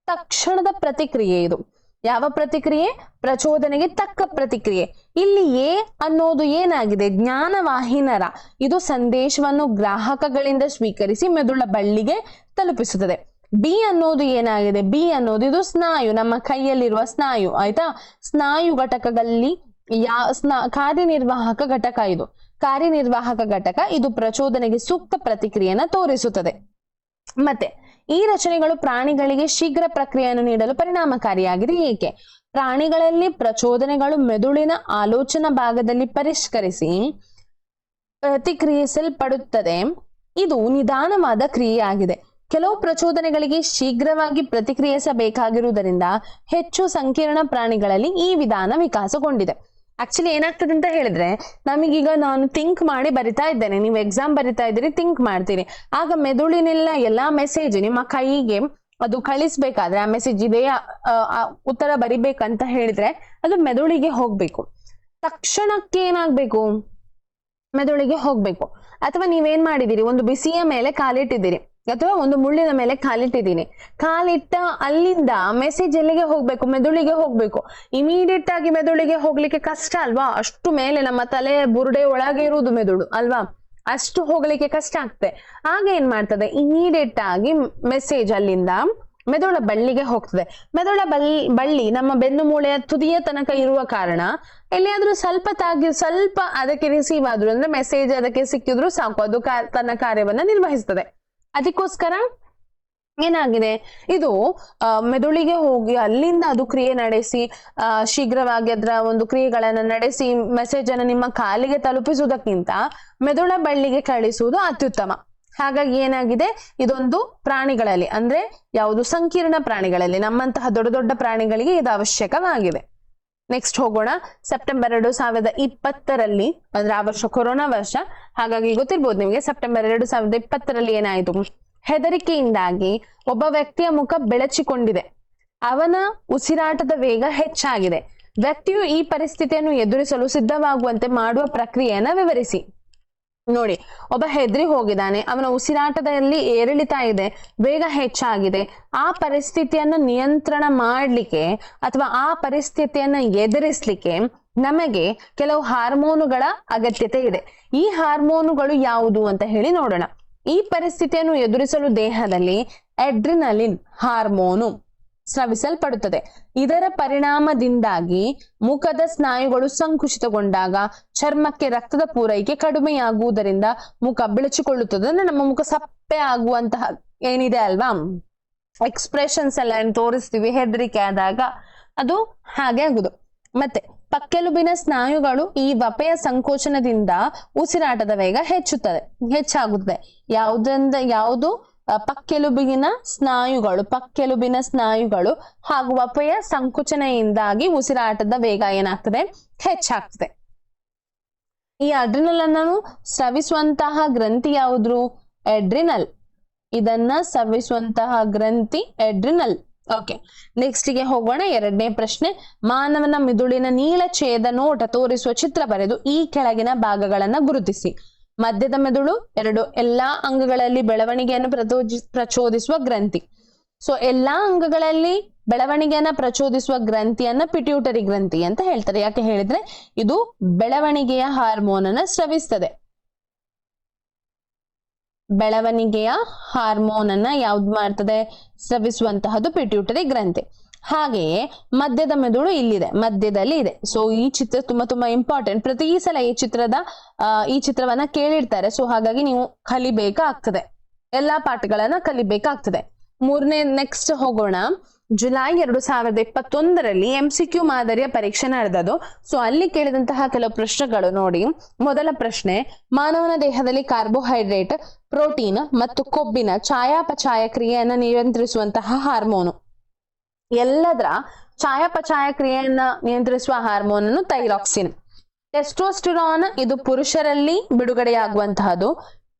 ತಕ್ಷಣದ ಪ್ರತಿಕ್ರಿಯೆ ಇದು. ಯಾವ ಪ್ರತಿಕ್ರಿಯೆ? ಪ್ರಚೋದನೆಗೆ ತಕ್ಕ ಪ್ರತಿಕ್ರಿಯೆ. ಇಲ್ಲಿ ಎ ಅನ್ನೋದು ಏನಾಗಿದೆ? ಜ್ಞಾನವಾಹಿನರ. ಇದು ಸಂದೇಶವನ್ನು ಗ್ರಾಹಕಗಳಿಂದ ಸ್ವೀಕರಿಸಿ ಮೆದುಳ ಬಳ್ಳಿಗೆ ತಲುಪಿಸುತ್ತದೆ. ಬಿ ಅನ್ನೋದು ಏನಾಗಿದೆ? ಬಿ ಅನ್ನೋದು ಇದು ಸ್ನಾಯು, ನಮ್ಮ ಕೈಯಲ್ಲಿರುವ ಸ್ನಾಯು. ಆಯ್ತಾ? ಸ್ನಾಯು ಘಟಕಗಳಲ್ಲಿ ಕಾರ್ಯನಿರ್ವಾಹಕ ಘಟಕ ಇದು ಪ್ರಚೋದನೆಗೆ ಸೂಕ್ತ ಪ್ರತಿಕ್ರಿಯೆಯನ್ನು ತೋರಿಸುತ್ತದೆ. ಮತ್ತೆ ಈ ರಚನೆಗಳು ಪ್ರಾಣಿಗಳಿಗೆ ಶೀಘ್ರ ಪ್ರಕ್ರಿಯೆಯನ್ನು ನೀಡಲು ಪರಿಣಾಮಕಾರಿಯಾಗಿದೆ. ಏಕೆ? ಪ್ರಾಣಿಗಳಲ್ಲಿ ಪ್ರಚೋದನೆಗಳು ಮೆದುಳಿನ ಆಲೋಚನಾ ಭಾಗದಲ್ಲಿ ಪರಿಷ್ಕರಿಸಿ ಪ್ರತಿಕ್ರಿಯಿಸಲ್ಪಡುತ್ತದೆ. ಇದು ನಿಧಾನವಾದ ಕ್ರಿಯೆಯಾಗಿದೆ. ಕೆಲವು ಪ್ರಚೋದನೆಗಳಿಗೆ ಶೀಘ್ರವಾಗಿ ಪ್ರತಿಕ್ರಿಯಿಸಬೇಕಾಗಿರುವುದರಿಂದ ಹೆಚ್ಚು ಸಂಕೀರ್ಣ ಪ್ರಾಣಿಗಳಲ್ಲಿ ಈ ವಿಧಾನ ವಿಕಾಸಗೊಂಡಿದೆ. ಆಕ್ಚುಲಿ ಏನಾಗ್ತದೆ ಅಂತ ಹೇಳಿದ್ರೆ, ನಮಗೀಗ ನಾನು ಥಿಂಕ್ ಮಾಡಿ ಬರಿತಾ ಇದ್ದೇನೆ, ನೀವು ಎಕ್ಸಾಮ್ ಬರಿತಾ ಇದ್ದೀರಿ, ಥಿಂಕ್ ಮಾಡ್ತೀರಿ. ಆಗ ಮೆದುಳಿನೆಲ್ಲ ಎಲ್ಲಾ ಮೆಸೇಜ್ ನಿಮ್ಮ ಕೈಗೆ ಅದು ಕಳಿಸ್ಬೇಕಾದ್ರೆ, ಆ ಮೆಸೇಜ್ ಇದೇ ಉತ್ತರ ಬರಿಬೇಕಂತ ಹೇಳಿದ್ರೆ ಅದು ಮೆದುಳಿಗೆ ಹೋಗ್ಬೇಕು. ತಕ್ಷಣಕ್ಕೆ ಏನಾಗ್ಬೇಕು? ಮೆದುಳಿಗೆ ಹೋಗ್ಬೇಕು. ಅಥವಾ ನೀವೇನ್ ಮಾಡಿದಿರಿ? ಒಂದು ಬಿಸಿಯ ಮೇಲೆ ಕಾಲಿಟ್ಟಿದ್ದೀರಿ, ಅಥವಾ ಒಂದು ಮುಳ್ಳಿನ ಮೇಲೆ ಕಾಲಿಟ್ಟ ಅಲ್ಲಿಂದ ಮೆಸೇಜ್ ಎಲ್ಲಿಗೆ ಹೋಗ್ಬೇಕು? ಮೆದುಳಿಗೆ ಹೋಗ್ಬೇಕು. ಇಮಿಡಿಯೇಟ್ ಆಗಿ ಮೆದುಳಿಗೆ ಹೋಗ್ಲಿಕ್ಕೆ ಕಷ್ಟ ಅಲ್ವಾ? ಅಷ್ಟು ಮೇಲೆ ನಮ್ಮ ತಲೆ ಬುರುಡೆ ಒಳಗೆ ಇರುವುದು ಮೆದುಳು ಅಲ್ವಾ? ಅಷ್ಟು ಹೋಗ್ಲಿಕ್ಕೆ ಕಷ್ಟ ಆಗ್ತದೆ. ಆಗ ಏನ್ ಮಾಡ್ತದೆ? ಇಮಿಡಿಯೇಟ್ ಆಗಿ ಮೆಸೇಜ್ ಅಲ್ಲಿಂದ ಮೆದುಳ ಬಳ್ಳಿಗೆ ಹೋಗ್ತದೆ. ಮೆದುಳ ಬಳ್ಳಿ ನಮ್ಮ ಬೆನ್ನು ಮೂಳೆಯ ತುದಿಯ ತನಕ ಇರುವ ಕಾರಣ ಎಲ್ಲಿಯಾದ್ರೂ ಸ್ವಲ್ಪ ಅದಕ್ಕೆ ರಿಸೀವ್ ಆದ್ರು ಅಂದ್ರೆ ಮೆಸೇಜ್ ಅದಕ್ಕೆ ಸಿಕ್ಕಿದ್ರು ಸಾಕು, ಅದು ತನ್ನ ಕಾರ್ಯವನ್ನ ನಿರ್ವಹಿಸ್ತದೆ. ಅದಕ್ಕೋಸ್ಕರ ಏನಾಗಿದೆ? ಇದು ಮೆದುಳಿಗೆ ಹೋಗಿ ಅಲ್ಲಿಂದ ಅದು ಕ್ರಿಯೆ ನಡೆಸಿ ಶೀಘ್ರವಾಗಿ ಅದರ ಒಂದು ಕ್ರಿಯೆಗಳನ್ನ ನಡೆಸಿ ಮೆಸೇಜ್ ಅನ್ನು ನಿಮ್ಮ ಕಾಲಿಗೆ ತಲುಪಿಸುವುದಕ್ಕಿಂತ ಮೆದುಳ ಬಳ್ಳಿಗೆ ಕಳಿಸುವುದು ಅತ್ಯುತ್ತಮ. ಹಾಗಾಗಿ ಏನಾಗಿದೆ? ಇದೊಂದು ಪ್ರಾಣಿಗಳಲ್ಲಿ, ಅಂದ್ರೆ ಯಾವುದು ಸಂಕೀರ್ಣ ಪ್ರಾಣಿಗಳಲ್ಲಿ, ನಮ್ಮಂತಹ ದೊಡ್ಡ ದೊಡ್ಡ ಪ್ರಾಣಿಗಳಿಗೆ ಇದು ಅವಶ್ಯಕವಾಗಿದೆ. ನೆಕ್ಸ್ಟ್ ಹೋಗೋಣ. ಸೆಪ್ಟೆಂಬರ್ 2020 ಅಂದ್ರೆ ಆ ವರ್ಷ ಕೊರೋನಾ ವರ್ಷ, ಹಾಗಾಗಿ ಗೊತ್ತಿರ್ಬೋದು ನಿಮಗೆ. ಸೆಪ್ಟೆಂಬರ್ 2020 ಏನಾಯಿತು? ಹೆದರಿಕೆಯಿಂದಾಗಿ ಒಬ್ಬ ವ್ಯಕ್ತಿಯ ಮುಖ ಬೆಳಚಿಕೊಂಡಿದೆ, ಅವನ ಉಸಿರಾಟದ ವೇಗ ಹೆಚ್ಚಾಗಿದೆ. ವ್ಯಕ್ತಿಯು ಈ ಪರಿಸ್ಥಿತಿಯನ್ನು ಎದುರಿಸಲು ಸಿದ್ಧವಾಗುವಂತೆ ಮಾಡುವ ಪ್ರಕ್ರಿಯೆಯನ್ನ ವಿವರಿಸಿ. ನೋಡಿ, ಒಬ್ಬ ಹೆದರಿ ಹೋಗಿದ್ದಾನೆ, ಅವನ ಉಸಿರಾಟದಲ್ಲಿ ಏರಿಳಿತ ಇದೆ, ವೇಗ ಹೆಚ್ಚಾಗಿದೆ. ಆ ಪರಿಸ್ಥಿತಿಯನ್ನು ನಿಯಂತ್ರಣ ಮಾಡ್ಲಿಕ್ಕೆ ಅಥವಾ ಆ ಪರಿಸ್ಥಿತಿಯನ್ನ ಎದುರಿಸ್ಲಿಕ್ಕೆ ನಮಗೆ ಕೆಲವು ಹಾರ್ಮೋನುಗಳ ಅಗತ್ಯತೆ ಇದೆ. ಈ ಹಾರ್ಮೋನುಗಳು ಯಾವುದು ಅಂತ ಹೇಳಿ ನೋಡೋಣ. ಈ ಪರಿಸ್ಥಿತಿಯನ್ನು ಎದುರಿಸಲು ದೇಹದಲ್ಲಿ ಅಡ್ರಿನಲಿನ್ ಹಾರ್ಮೋನು ಸ್ರವಿಸಲ್ಪಡುತ್ತದೆ. ಇದರ ಪರಿಣಾಮದಿಂದಾಗಿ ಮುಖದ ಸ್ನಾಯುಗಳು ಸಂಕುಚಿತಗೊಂಡಾಗ ಚರ್ಮಕ್ಕೆ ರಕ್ತದ ಪೂರೈಕೆ ಕಡಿಮೆಯಾಗುವುದರಿಂದ ಮುಖ ಬೆಳಚಿಕೊಳ್ಳುತ್ತದೆ. ಅಂದ್ರೆ ನಮ್ಮ ಮುಖ ಸಪ್ಪೆ ಆಗುವಂತಹ ಏನಿದೆ ಅಲ್ವಾ, ಎಕ್ಸ್ಪ್ರೆಷನ್ಸ್ ಎಲ್ಲ ಏನ್ ತೋರಿಸ್ತೀವಿ ಹೆದರಿಕೆ ಆದಾಗ, ಅದು ಹಾಗೆ ಆಗುದು. ಮತ್ತೆ ಪಕ್ಕೆಲುಬಿನ ಸ್ನಾಯುಗಳು ಈ ವಪೆಯ ಸಂಕೋಚನದಿಂದ ಉಸಿರಾಟದ ವೇಗ ಹೆಚ್ಚಾಗುತ್ತದೆ. ಯಾವುದು? ಪಕ್ಕೆಲುಬಿನ ಸ್ನಾಯುಗಳು ಹಾಗೂ ವಪೆಯ ಸಂಕುಚನೆಯಿಂದಾಗಿ ಉಸಿರಾಟದ ವೇಗ ಏನಾಗ್ತದೆ? ಹೆಚ್ಚಾಗ್ತದೆ. ಈ ಅಡ್ರಿನಲ್ ಅನ್ನು ಸ್ರವಿಸುವಂತಹ ಗ್ರಂಥಿ ಯಾವುದು? ಅಡ್ರಿನಲ್. ಇದನ್ನ ಸ್ರವಿಸುವಂತಹ ಗ್ರಂಥಿ ಅಡ್ರಿನಲ್. ಓಕೆ, ನೆಕ್ಸ್ಟ್ ಗೆ ಹೋಗೋಣ. 2ನೇ ಪ್ರಶ್ನೆ. ಮಾನವನ ಮಿದುಳಿನ ನೀಳಛೇದ ನೋಟ ತೋರಿಸುವ ಚಿತ್ರ ಬರೆದು ಈ ಕೆಳಗಿನ ಭಾಗಗಳನ್ನ ಗುರುತಿಸಿ. ಮಧ್ಯದ ಮೆದುಳು ಎಲ್ಲಾ ಅಂಗಗಳಲ್ಲಿ ಬೆಳವಣಿಗೆಯನ್ನು ಪ್ರಚೋದಿಸುವ ಗ್ರಂಥಿ. ಸೊ ಎಲ್ಲಾ ಅಂಗಗಳಲ್ಲಿ ಬೆಳವಣಿಗೆಯನ್ನ ಪ್ರಚೋದಿಸುವ ಗ್ರಂಥಿಯನ್ನ ಪಿಟ್ಯೂಟರಿ ಗ್ರಂಥಿ ಅಂತ ಹೇಳ್ತಾರೆ. ಯಾಕೆ ಹೇಳಿದ್ರೆ ಇದು ಬೆಳವಣಿಗೆಯ ಹಾರ್ಮೋನ್ ಅನ್ನ ಸ್ರವಿಸ್ತದೆ. ಬೆಳವಣಿಗೆಯ ಹಾರ್ಮೋನ್ ಅನ್ನ ಯಾವ್ದು ಮಾಡ್ತದೆ? ಸ್ರವಿಸುವಂತಹದ್ದು ಪಿಟ್ಯೂಟರಿ ಗ್ರಂಥಿ. ಹಾಗೆಯೇ ಮಧ್ಯದ ಮೆದುಳು ಮಧ್ಯದಲ್ಲಿ ಇದೆ. ಸೊ ಈ ಚಿತ್ರ ತುಂಬಾ ಇಂಪಾರ್ಟೆಂಟ್. ಪ್ರತಿ ಸಲ ಈ ಚಿತ್ರವನ್ನ ಕೇಳಿರ್ತಾರೆ. ಸೊ ಹಾಗಾಗಿ ನೀವು ಕಲಿಬೇಕಾಗ್ತದೆ, ಎಲ್ಲಾ ಪಾಠಗಳನ್ನ ಕಲಿಬೇಕಾಗ್ತದೆ. 3ನೇ ನೆಕ್ಸ್ಟ್ ಹೋಗೋಣ. ಜುಲೈ 2021ರಲ್ಲಿ MCQ ಮಾದರಿಯ ಪರೀಕ್ಷೆ ನಡೆದದು. ಸೊ ಅಲ್ಲಿ ಕೇಳಿದಂತಹ ಕೆಲವು ಪ್ರಶ್ನೆಗಳು ನೋಡಿ. ಮೊದಲ ಪ್ರಶ್ನೆ, ಮಾನವನ ದೇಹದಲ್ಲಿ ಕಾರ್ಬೋಹೈಡ್ರೇಟ್, ಪ್ರೋಟೀನ್ ಮತ್ತು ಕೊಬ್ಬಿನ ಚಯಾಪಚಯ ಕ್ರಿಯೆಯನ್ನು ನಿಯಂತ್ರಿಸುವಂತಹ ಹಾರ್ಮೋನು. ಎಲ್ಲದರ ಚಯಾಪಚಯ ಕ್ರಿಯೆಯನ್ನ ನಿಯಂತ್ರಿಸುವ ಹಾರ್ಮೋನ್ ಅನ್ನು ಥೈರಾಕ್ಸಿನ್. ಟೆಸ್ಟೋಸ್ಟಿರಾನ್ ಇದು ಪುರುಷರಲ್ಲಿ ಬಿಡುಗಡೆಯಾಗುವಂತಹದ್ದು.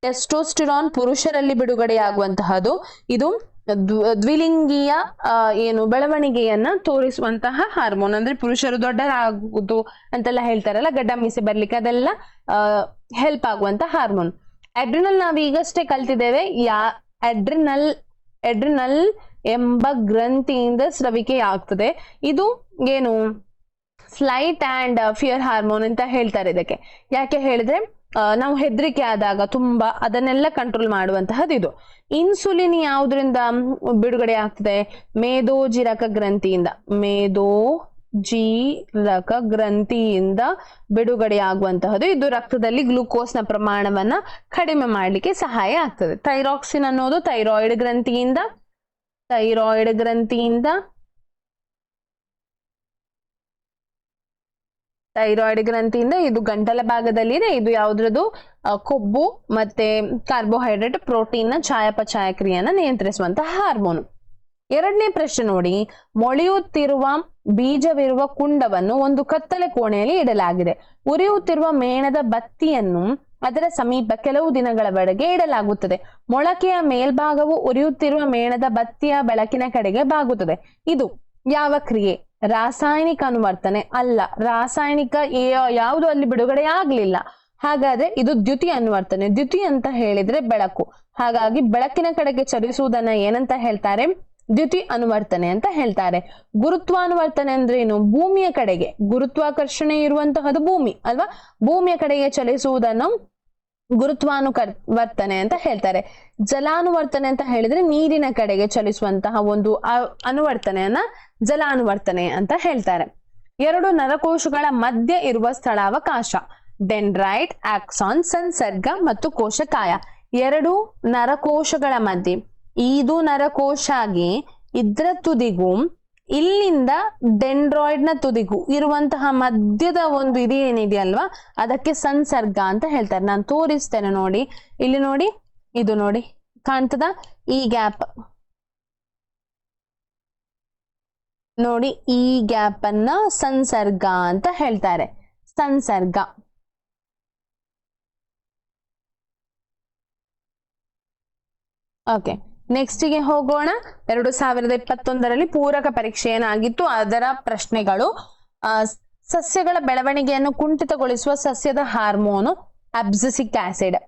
ಟೆಸ್ಟೋಸ್ಟಿರಾನ್ ಪುರುಷರಲ್ಲಿ ಬಿಡುಗಡೆಯಾಗುವಂತಹದ್ದು. ಇದು ದ್ವಿಲಿಂಗಿಯ ಬೆಳವಣಿಗೆಯನ್ನ ತೋರಿಸುವಂತಹ ಹಾರ್ಮೋನ್. ಅಂದ್ರೆ ಪುರುಷರು ದೊಡ್ಡರಾಗುವುದು ಅಂತೆಲ್ಲ ಹೇಳ್ತಾರಲ್ಲ, ಗಡ್ಡ ಮೀಸೆ ಬರ್ಲಿಕ್ಕೆ, ಅದೆಲ್ಲ ಹೆಲ್ಪ್ ಆಗುವಂತ ಹಾರ್ಮೋನ್. ಅಡ್ರಿನಲ್ ನಾವು ಈಗಷ್ಟೇ ಕಲ್ತಿದ್ದೇವೆ. ಅಡ್ರಿನಲ್ ಎಂಬ ಗ್ರಂಥಿಯಿಂದ ಸ್ರವಿಕೆ ಆಗ್ತದೆ. ಇದು ಫ್ಲೈಟ್ ಅಂಡ್ ಫಿಯರ್ ಹಾರ್ಮೋನ್ ಅಂತ ಹೇಳ್ತಾರೆ ಇದಕ್ಕೆ. ಯಾಕೆ ಹೇಳಿದ್ರೆ ನಾವು ಹೆದರಿಕೆ ಆದಾಗ ತುಂಬಾ ಅದನ್ನೆಲ್ಲ ಕಂಟ್ರೋಲ್ ಮಾಡುವಂತಹದ್ದು ಇದು. ಇನ್ಸುಲಿನ್ ಯಾವುದರಿಂದ ಬಿಡುಗಡೆ ಆಗ್ತದೆ? ಮೇದೋಜಿರಕ ಗ್ರಂಥಿಯಿಂದ. ಮೇದೋಜಿರಕ ಗ್ರಂಥಿಯಿಂದ ಬಿಡುಗಡೆ ಆಗುವಂತಹದ್ದು. ಇದು ರಕ್ತದಲ್ಲಿ ಗ್ಲೂಕೋಸ್ನ ಪ್ರಮಾಣವನ್ನ ಕಡಿಮೆ ಮಾಡಲಿಕ್ಕೆ ಸಹಾಯ ಆಗ್ತದೆ. ಥೈರಾಕ್ಸಿನ್ ಅನ್ನೋದು ಥೈರಾಯ್ಡ್ ಗ್ರಂಥಿಯಿಂದ ಇದು ಗಂಟಲ ಭಾಗದಲ್ಲಿ ಇದೆ. ಇದು ಯಾವುದ್ರದ್ದು? ಕೊಬ್ಬು ಮತ್ತೆ ಕಾರ್ಬೋಹೈಡ್ರೇಟ್, ಪ್ರೋಟೀನ್ ನ ಚಯಾಪಚಯ ಕ್ರಿಯೆಯನ್ನ ನಿಯಂತ್ರಿಸುವಂತಹ ಹಾರ್ಮೋನು. ಎರಡನೇ ಪ್ರಶ್ನೆ ನೋಡಿ, ಮೊಳೆಯುತ್ತಿರುವ ಬೀಜವಿರುವ ಕುಂಡವನ್ನು ಒಂದು ಕತ್ತಲೆ ಕೋಣೆಯಲ್ಲಿ ಇಡಲಾಗಿದೆ. ಉರಿಯುತ್ತಿರುವ ಮೇಣದ ಬತ್ತಿಯನ್ನು ಅದರ ಸಮೀಪ ಕೆಲವು ದಿನಗಳವರೆಗೆ ಇಡಲಾಗುತ್ತದೆ. ಮೊಳಕೆಯ ಮೇಲ್ಭಾಗವು ಉರಿಯುತ್ತಿರುವ ಮೇಣದ ಬತ್ತಿಯ ಬೆಳಕಿನ ಕಡೆಗೆ ಬಾಗುತ್ತದೆ. ಇದು ಯಾವ ಕ್ರಿಯೆ? ರಾಸಾಯನಿಕ ಅನುವರ್ತನೆ ಅಲ್ಲ. ರಾಸಾಯನಿಕ ಯಾವುದು ಅಲ್ಲಿ ಬಿಡುಗಡೆ ಆಗ್ಲಿಲ್ಲ. ಹಾಗಾದ್ರೆ ಇದು ದ್ಯುತಿ ಅನುವರ್ತನೆ. ದ್ಯುತಿ ಅಂತ ಹೇಳಿದ್ರೆ ಬೆಳಕು. ಹಾಗಾಗಿ ಬೆಳಕಿನ ಕಡೆಗೆ ಚಲಿಸುವುದನ್ನ ಏನಂತ ಹೇಳ್ತಾರೆ? ದ್ಯುತಿ ಅನುವರ್ತನೆ ಅಂತ ಹೇಳ್ತಾರೆ. ಗುರುತ್ವಾನುವರ್ತನೆ ಅಂದ್ರೇನು? ಭೂಮಿಯ ಕಡೆಗೆ ಗುರುತ್ವಾಕರ್ಷಣೆ ಇರುವಂತಹದ್ದು ಭೂಮಿ ಅಲ್ವಾ? ಭೂಮಿಯ ಕಡೆಗೆ ಚಲಿಸುವುದನ್ನು ಗುರುತ್ವಾನುವರ್ತನೆ ಅಂತ ಹೇಳ್ತಾರೆ. ಜಲಾನುವರ್ತನೆ ಅಂತ ಹೇಳಿದ್ರೆ ನೀರಿನ ಕಡೆಗೆ ಚಲಿಸುವಂತಹ ಒಂದು ಅನುವರ್ತನೆಯನ್ನ ಜಲಾನುವರ್ತನೆ ಅಂತ ಹೇಳ್ತಾರೆ. ಎರಡು ನರಕೋಶಗಳ ಮಧ್ಯ ಇರುವ ಸ್ಥಳಾವಕಾಶ. ಡೆಂಡ್ರೈಟ್, ಆಕ್ಸಾನ್, ಸಂಸರ್ಗ ಮತ್ತು ಕೋಶಕಾಯ. ಎರಡು ನರಕೋಶಗಳ ಮಧ್ಯೆ, ಇದು ನರಕೋಶ ಆಗಿ ಇದ್ರ ತುದಿಗೂ ಇಲ್ಲಿಂದ ಡೆಂಡ್ರಾಯ್ಡ್ ನ ತುದಿಗೂ ಇರುವಂತಹ ಮಧ್ಯದ ಒಂದು ಏನಿದೆಯಲ್ವಾ, ಅದಕ್ಕೆ ಸಂಸರ್ಗ ಅಂತ ಹೇಳ್ತಾರೆ. ನಾನು ತೋರಿಸ್ತೇನೆ ನೋಡಿ. ಇಲ್ಲಿ ನೋಡಿ, ಇದು ನೋಡಿ ಕಾಣ್ತದ? ಈ ಗ್ಯಾಪ್ ನೋಡಿ, ಈ ಗ್ಯಾಪ್ ಅನ್ನ ಸಂಸರ್ಗ ಅಂತ ಹೇಳ್ತಾರೆ. ಸಂಸರ್ಗ. ಓಕೆ, ನೆಕ್ಸ್ಟ್ ಗೆ ಹೋಗೋಣ. 2021ರಲ್ಲಿ ಪೂರಕ ಪರೀಕ್ಷೆ ಏನಾಗಿತ್ತು ಅದರ ಪ್ರಶ್ನೆಗಳು. ಸಸ್ಯಗಳ ಬೆಳವಣಿಗೆಯನ್ನು ಕುಂಠಿತಗೊಳಿಸುವ ಸಸ್ಯದ ಹಾರ್ಮೋನು ಅಬ್ಸಿಸಿಕ್ ಆಸಿಡ್.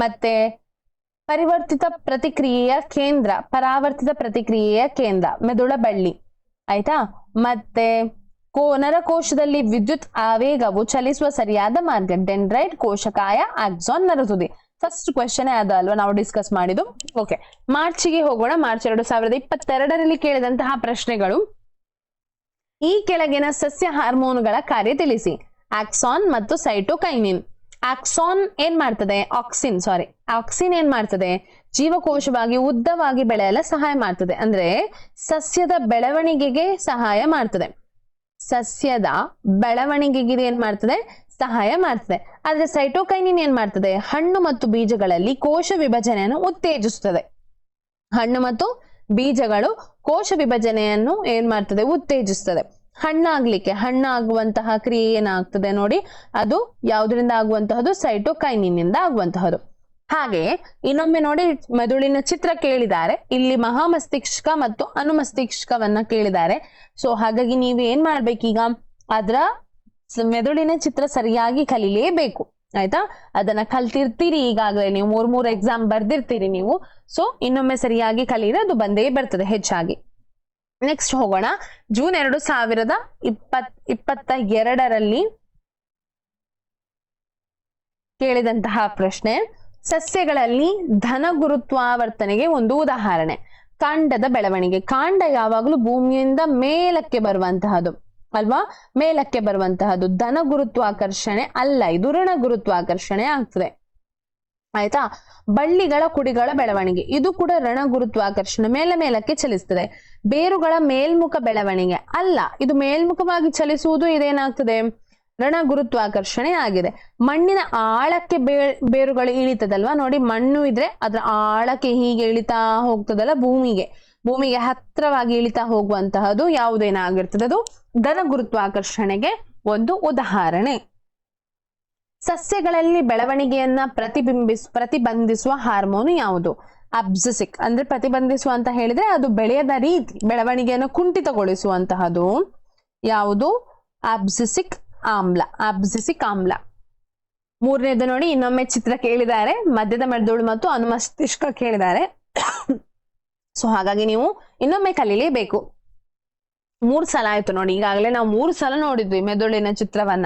ಮತ್ತೆ ಪರಾವರ್ತಿತ ಪ್ರತಿಕ್ರಿಯೆಯ ಕೇಂದ್ರ ಮೆದುಳ ಬಳ್ಳಿ. ಆಯ್ತಾ? ಮತ್ತೆ ನರಕೋಶದಲ್ಲಿ ವಿದ್ಯುತ್ ಆವೇಗವು ಚಲಿಸುವ ಸರಿಯಾದ ಮಾರ್ಗ. ಡೆಂಡ್ರೈಟ್, ಕೋಶಕಾಯ, ಆಕ್ಸಾನ್, ನರತುದಿ. ಫಸ್ಟ್ ಕ್ವೆಶ್ಚನ್ ಅದ ಅಲ್ವಾ ನಾವು ಡಿಸ್ಕಸ್ ಮಾಡಿದ್ದು. ಓಕೆ, ಮಾರ್ಚ್ಗೆ ಹೋಗೋಣ. ಮಾರ್ಚ್ 2022ರಲ್ಲಿ ಕೇಳಿದಂತಹ ಪ್ರಶ್ನೆಗಳು. ಈ ಕೆಳಗಿನ ಸಸ್ಯ ಹಾರ್ಮೋನುಗಳ ಕಾರ್ಯ ತಿಳಿಸಿ. ಆಕ್ಸಾನ್ ಮತ್ತು ಸೈಟೋಕೈನಿನ್. ಆಕ್ಸಾನ್ ಏನ್ ಮಾಡ್ತದೆ? ಆಕ್ಸಿನ್ ಏನ್ ಮಾಡ್ತದೆ? ಜೀವಕೋಶವಾಗಿ ಉದ್ದವಾಗಿ ಬೆಳೆಯಲು ಸಹಾಯ ಮಾಡ್ತದೆ. ಅಂದ್ರೆ ಸಸ್ಯದ ಬೆಳವಣಿಗೆಗೆ ಸಹಾಯ ಮಾಡ್ತದೆ. ಸಸ್ಯದ ಬೆಳವಣಿಗೆಗೆ ಏನ್ ಮಾಡ್ತದೆ? ಸಹಾಯ ಮಾಡ್ತದೆ. ಆದ್ರೆ ಸೈಟೋಕೈನಿನ್ ಏನ್ ಮಾಡ್ತದೆ? ಹಣ್ಣು ಮತ್ತು ಬೀಜಗಳಲ್ಲಿ ಕೋಶ ವಿಭಜನೆಯನ್ನು ಉತ್ತೇಜಿಸುತ್ತದೆ. ಹಣ್ಣು ಮತ್ತು ಬೀಜಗಳು ಕೋಶ ವಿಭಜನೆಯನ್ನು ಏನ್ ಮಾಡ್ತದೆ? ಉತ್ತೇಜಿಸ್ತದೆ. ಹಣ್ಣಾಗುವಂತಹ ಕ್ರಿಯೆ ಏನಾಗ್ತದೆ ನೋಡಿ, ಅದು ಯಾವುದರಿಂದ ಆಗುವಂತಹದ್ದು? ಸೈಟೋಕೈನಿನ್ ಇಂದ ಆಗುವಂತಹದ್ದು. ಹಾಗೆ ಇನ್ನೊಮ್ಮೆ ನೋಡಿ, ಮೆದುಳಿನ ಚಿತ್ರ ಕೇಳಿದ್ದಾರೆ. ಇಲ್ಲಿ ಮಹಾಮಸ್ತಿಷ್ಕ ಮತ್ತು ಅನುಮಸ್ತಿಷ್ಕವನ್ನ ಕೇಳಿದ್ದಾರೆ. ಸೊ ಹಾಗಾಗಿ ನೀವು ಏನ್ ಮಾಡ್ಬೇಕೀಗ? ಅದರ ಮೆದುಳಿನ ಚಿತ್ರ ಸರಿಯಾಗಿ ಕಲಿಲೇಬೇಕು. ಆಯ್ತಾ? ಅದನ್ನ ಕಲ್ತಿರ್ತೀರಿ ಈಗಾಗಲೇ, ನೀವು 3 ಎಕ್ಸಾಮ್ ಬರ್ದಿರ್ತೀರಿ ನೀವು. ಸೊ ಇನ್ನೊಮ್ಮೆ ಸರಿಯಾಗಿ ಕಲೀರಿ, ಅದು ಬಂದೇ ಬರ್ತದೆ ಹೆಚ್ಚಾಗಿ. ನೆಕ್ಸ್ಟ್ ಹೋಗೋಣ. ಜೂನ್ 2022ರಲ್ಲಿ ಕೇಳಿದಂತಹ ಪ್ರಶ್ನೆ. ಸಸ್ಯಗಳಲ್ಲಿ ಧನ ಗುರುತ್ವಾವರ್ತನೆಗೆ ಒಂದು ಉದಾಹರಣೆ. ಕಾಂಡದ ಬೆಳವಣಿಗೆ. ಕಾಂಡ ಯಾವಾಗಲೂ ಭೂಮಿಯಿಂದ ಮೇಲಕ್ಕೆ ಬರುವಂತಹದ್ದು ಅಲ್ವಾ? ಮೇಲಕ್ಕೆ ಬರುವಂತಹದ್ದು. ಧನ ಗುರುತ್ವಾಕರ್ಷಣೆ ಅಲ್ಲ, ಇದು ಋಣ ಗುರುತ್ವಾಕರ್ಷಣೆ ಆಗ್ತದೆ. ಆಯ್ತಾ. ಬಳ್ಳಿಗಳ ಕುಡಿಗಳ ಬೆಳವಣಿಗೆ, ಇದು ಕೂಡ ಋಣ ಗುರುತ್ವಾಕರ್ಷಣೆ, ಮೇಲಕ್ಕೆ ಚಲಿಸ್ತದೆ. ಬೇರುಗಳ ಮೇಲ್ಮುಖ ಬೆಳವಣಿಗೆ ಅಲ್ಲ, ಇದು ಮೇಲ್ಮುಖವಾಗಿ ಚಲಿಸುವುದು ಇದೇನಾಗ್ತದೆ, ಋಣ ಗುರುತ್ವಾಕರ್ಷಣೆ ಆಗಿದೆ. ಮಣ್ಣಿನ ಆಳಕ್ಕೆ ಬೇರುಗಳು ಇಳಿತದಲ್ವಾ, ನೋಡಿ ಮಣ್ಣು ಇದ್ರೆ ಅದ್ರ ಆಳಕ್ಕೆ ಹೀಗೆ ಇಳಿತಾ ಹೋಗ್ತದಲ್ಲ, ಭೂಮಿಗೆ ಹತ್ರವಾಗಿ ಇಳಿತಾ ಹೋಗುವಂತಹದ್ದು ಯಾವುದೇನಾಗಿರ್ತದೆ, ಅದು ಧನ ಗುರುತ್ವಾಕರ್ಷಣೆಗೆ ಒಂದು ಉದಾಹರಣೆ. ಸಸ್ಯಗಳಲ್ಲಿ ಬೆಳವಣಿಗೆಯನ್ನ ಪ್ರತಿಬಂಧಿಸುವ ಹಾರ್ಮೋನ್ ಯಾವುದು? ಅಬ್ಸಿಸಿಕ್. ಅಂದ್ರೆ ಪ್ರತಿಬಂಧಿಸುವ ಅಂತ ಹೇಳಿದ್ರೆ ಅದು ಬೆಳೆಯದ ರೀತಿ, ಬೆಳವಣಿಗೆಯನ್ನು ಕುಂಠಿತಗೊಳಿಸುವಂತಹದ್ದು ಯಾವುದು? ಅಬ್ಸಿಸಿಕ್ ಆಮ್ಲ. ಮೂರನೇದು ನೋಡಿ, ಇನ್ನೊಮ್ಮೆ ಚಿತ್ರ ಕೇಳಿದ್ದಾರೆ, ಮಧ್ಯದ ಮೆದುಳು ಮತ್ತು ಅನುಮಸ್ತಿಷ್ಕ ಕೇಳಿದ್ದಾರೆ. ಸೊ ಹಾಗಾಗಿ ನೀವು ಇನ್ನೊಮ್ಮೆ ಕಲೀಲೇಬೇಕು. 3 ಸಲ ಆಯ್ತು ನೋಡಿ, ಈಗಾಗಲೇ ನಾವು 3 ಸಲ ನೋಡಿದ್ವಿ ಮೆದುಳಿನ ಚಿತ್ರವನ್ನ.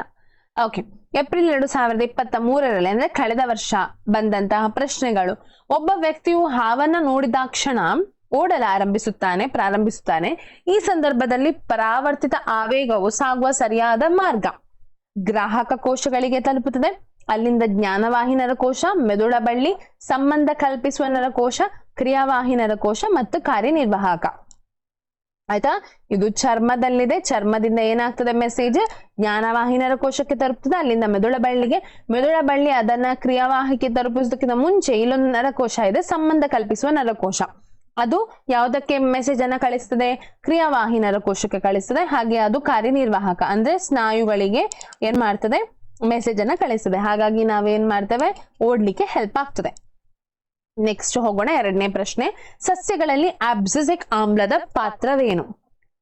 ಓಕೆ, ಏಪ್ರಿಲ್ 2023ರಲ್ಲಿ ಅಂದ್ರೆ ಕಳೆದ ವರ್ಷ ಬಂದಂತಹ ಪ್ರಶ್ನೆಗಳು. ಒಬ್ಬ ವ್ಯಕ್ತಿಯು ಹಾವನ್ನ ನೋಡಿದಾಕ್ಷಣ ಪ್ರಾರಂಭಿಸುತ್ತಾನೆ. ಈ ಸಂದರ್ಭದಲ್ಲಿ ಪರಾವರ್ತಿತ ಆವೇಗವು ಸಾಗುವ ಸರಿಯಾದ ಮಾರ್ಗ ಗ್ರಾಹಕ ಕೋಶಗಳಿಗೆ ತಲುಪುತ್ತದೆ. ಅಲ್ಲಿಂದ ಜ್ಞಾನವಾಹಿ ನರಕೋಶ, ಮೆದುಳ ಬಳ್ಳಿ, ಸಂಬಂಧ ಕಲ್ಪಿಸುವ ನರಕೋಶ, ಕ್ರಿಯಾವಾಹಿ ನರಕೋಶ ಮತ್ತು ಕಾರ್ಯನಿರ್ವಾಹಕ. ಆಯ್ತಾ, ಇದು ಚರ್ಮದಲ್ಲಿದೆ. ಚರ್ಮದಿಂದ ಏನಾಗ್ತದೆ, ಮೆಸೇಜ್ ಜ್ಞಾನವಾಹಿ ನರಕೋಶಕ್ಕೆ ತಲುಪ್ತದೆ, ಅಲ್ಲಿಂದ ಮೆದುಳ ಬಳ್ಳಿ ಅದನ್ನ ಕ್ರಿಯಾವಾಹಿಗೆ ತಲುಪಿಸೋದಕ್ಕಿಂತ ಮುಂಚೆ ಇಲ್ಲೊಂದು ನರಕೋಶ ಇದೆ, ಸಂಬಂಧ ಕಲ್ಪಿಸುವ ನರಕೋಶ. ಅದು ಯಾವುದಕ್ಕೆ ಮೆಸೇಜ್ ಅನ್ನ ಕಳಿಸ್ತದೆ? ಕ್ರಿಯಾವಾಹಿ ನರಕೋಶಕ್ಕೆ ಕಳಿಸ್ತದೆ. ಹಾಗೆ ಅದು ಕಾರ್ಯನಿರ್ವಾಹಕ ಅಂದ್ರೆ ಸ್ನಾಯುಗಳಿಗೆ ಏನ್ ಮಾಡ್ತದೆ, ಮೆಸೇಜ್ ಅನ್ನ ಕಳಿಸ್ತದೆ. ಹಾಗಾಗಿ ನಾವೇನ್ ಮಾಡ್ತೇವೆ, ಓಡ್ಲಿಕ್ಕೆ ಹೆಲ್ಪ್ ಆಗ್ತದೆ. ನೆಕ್ಸ್ಟ್ ಹೋಗೋಣ, 2ನೇ ಪ್ರಶ್ನೆ. ಸಸ್ಯಗಳಲ್ಲಿ ಅಬ್ಸಿಸಿಕ್ ಆಮ್ಲದ ಪಾತ್ರವೇನು?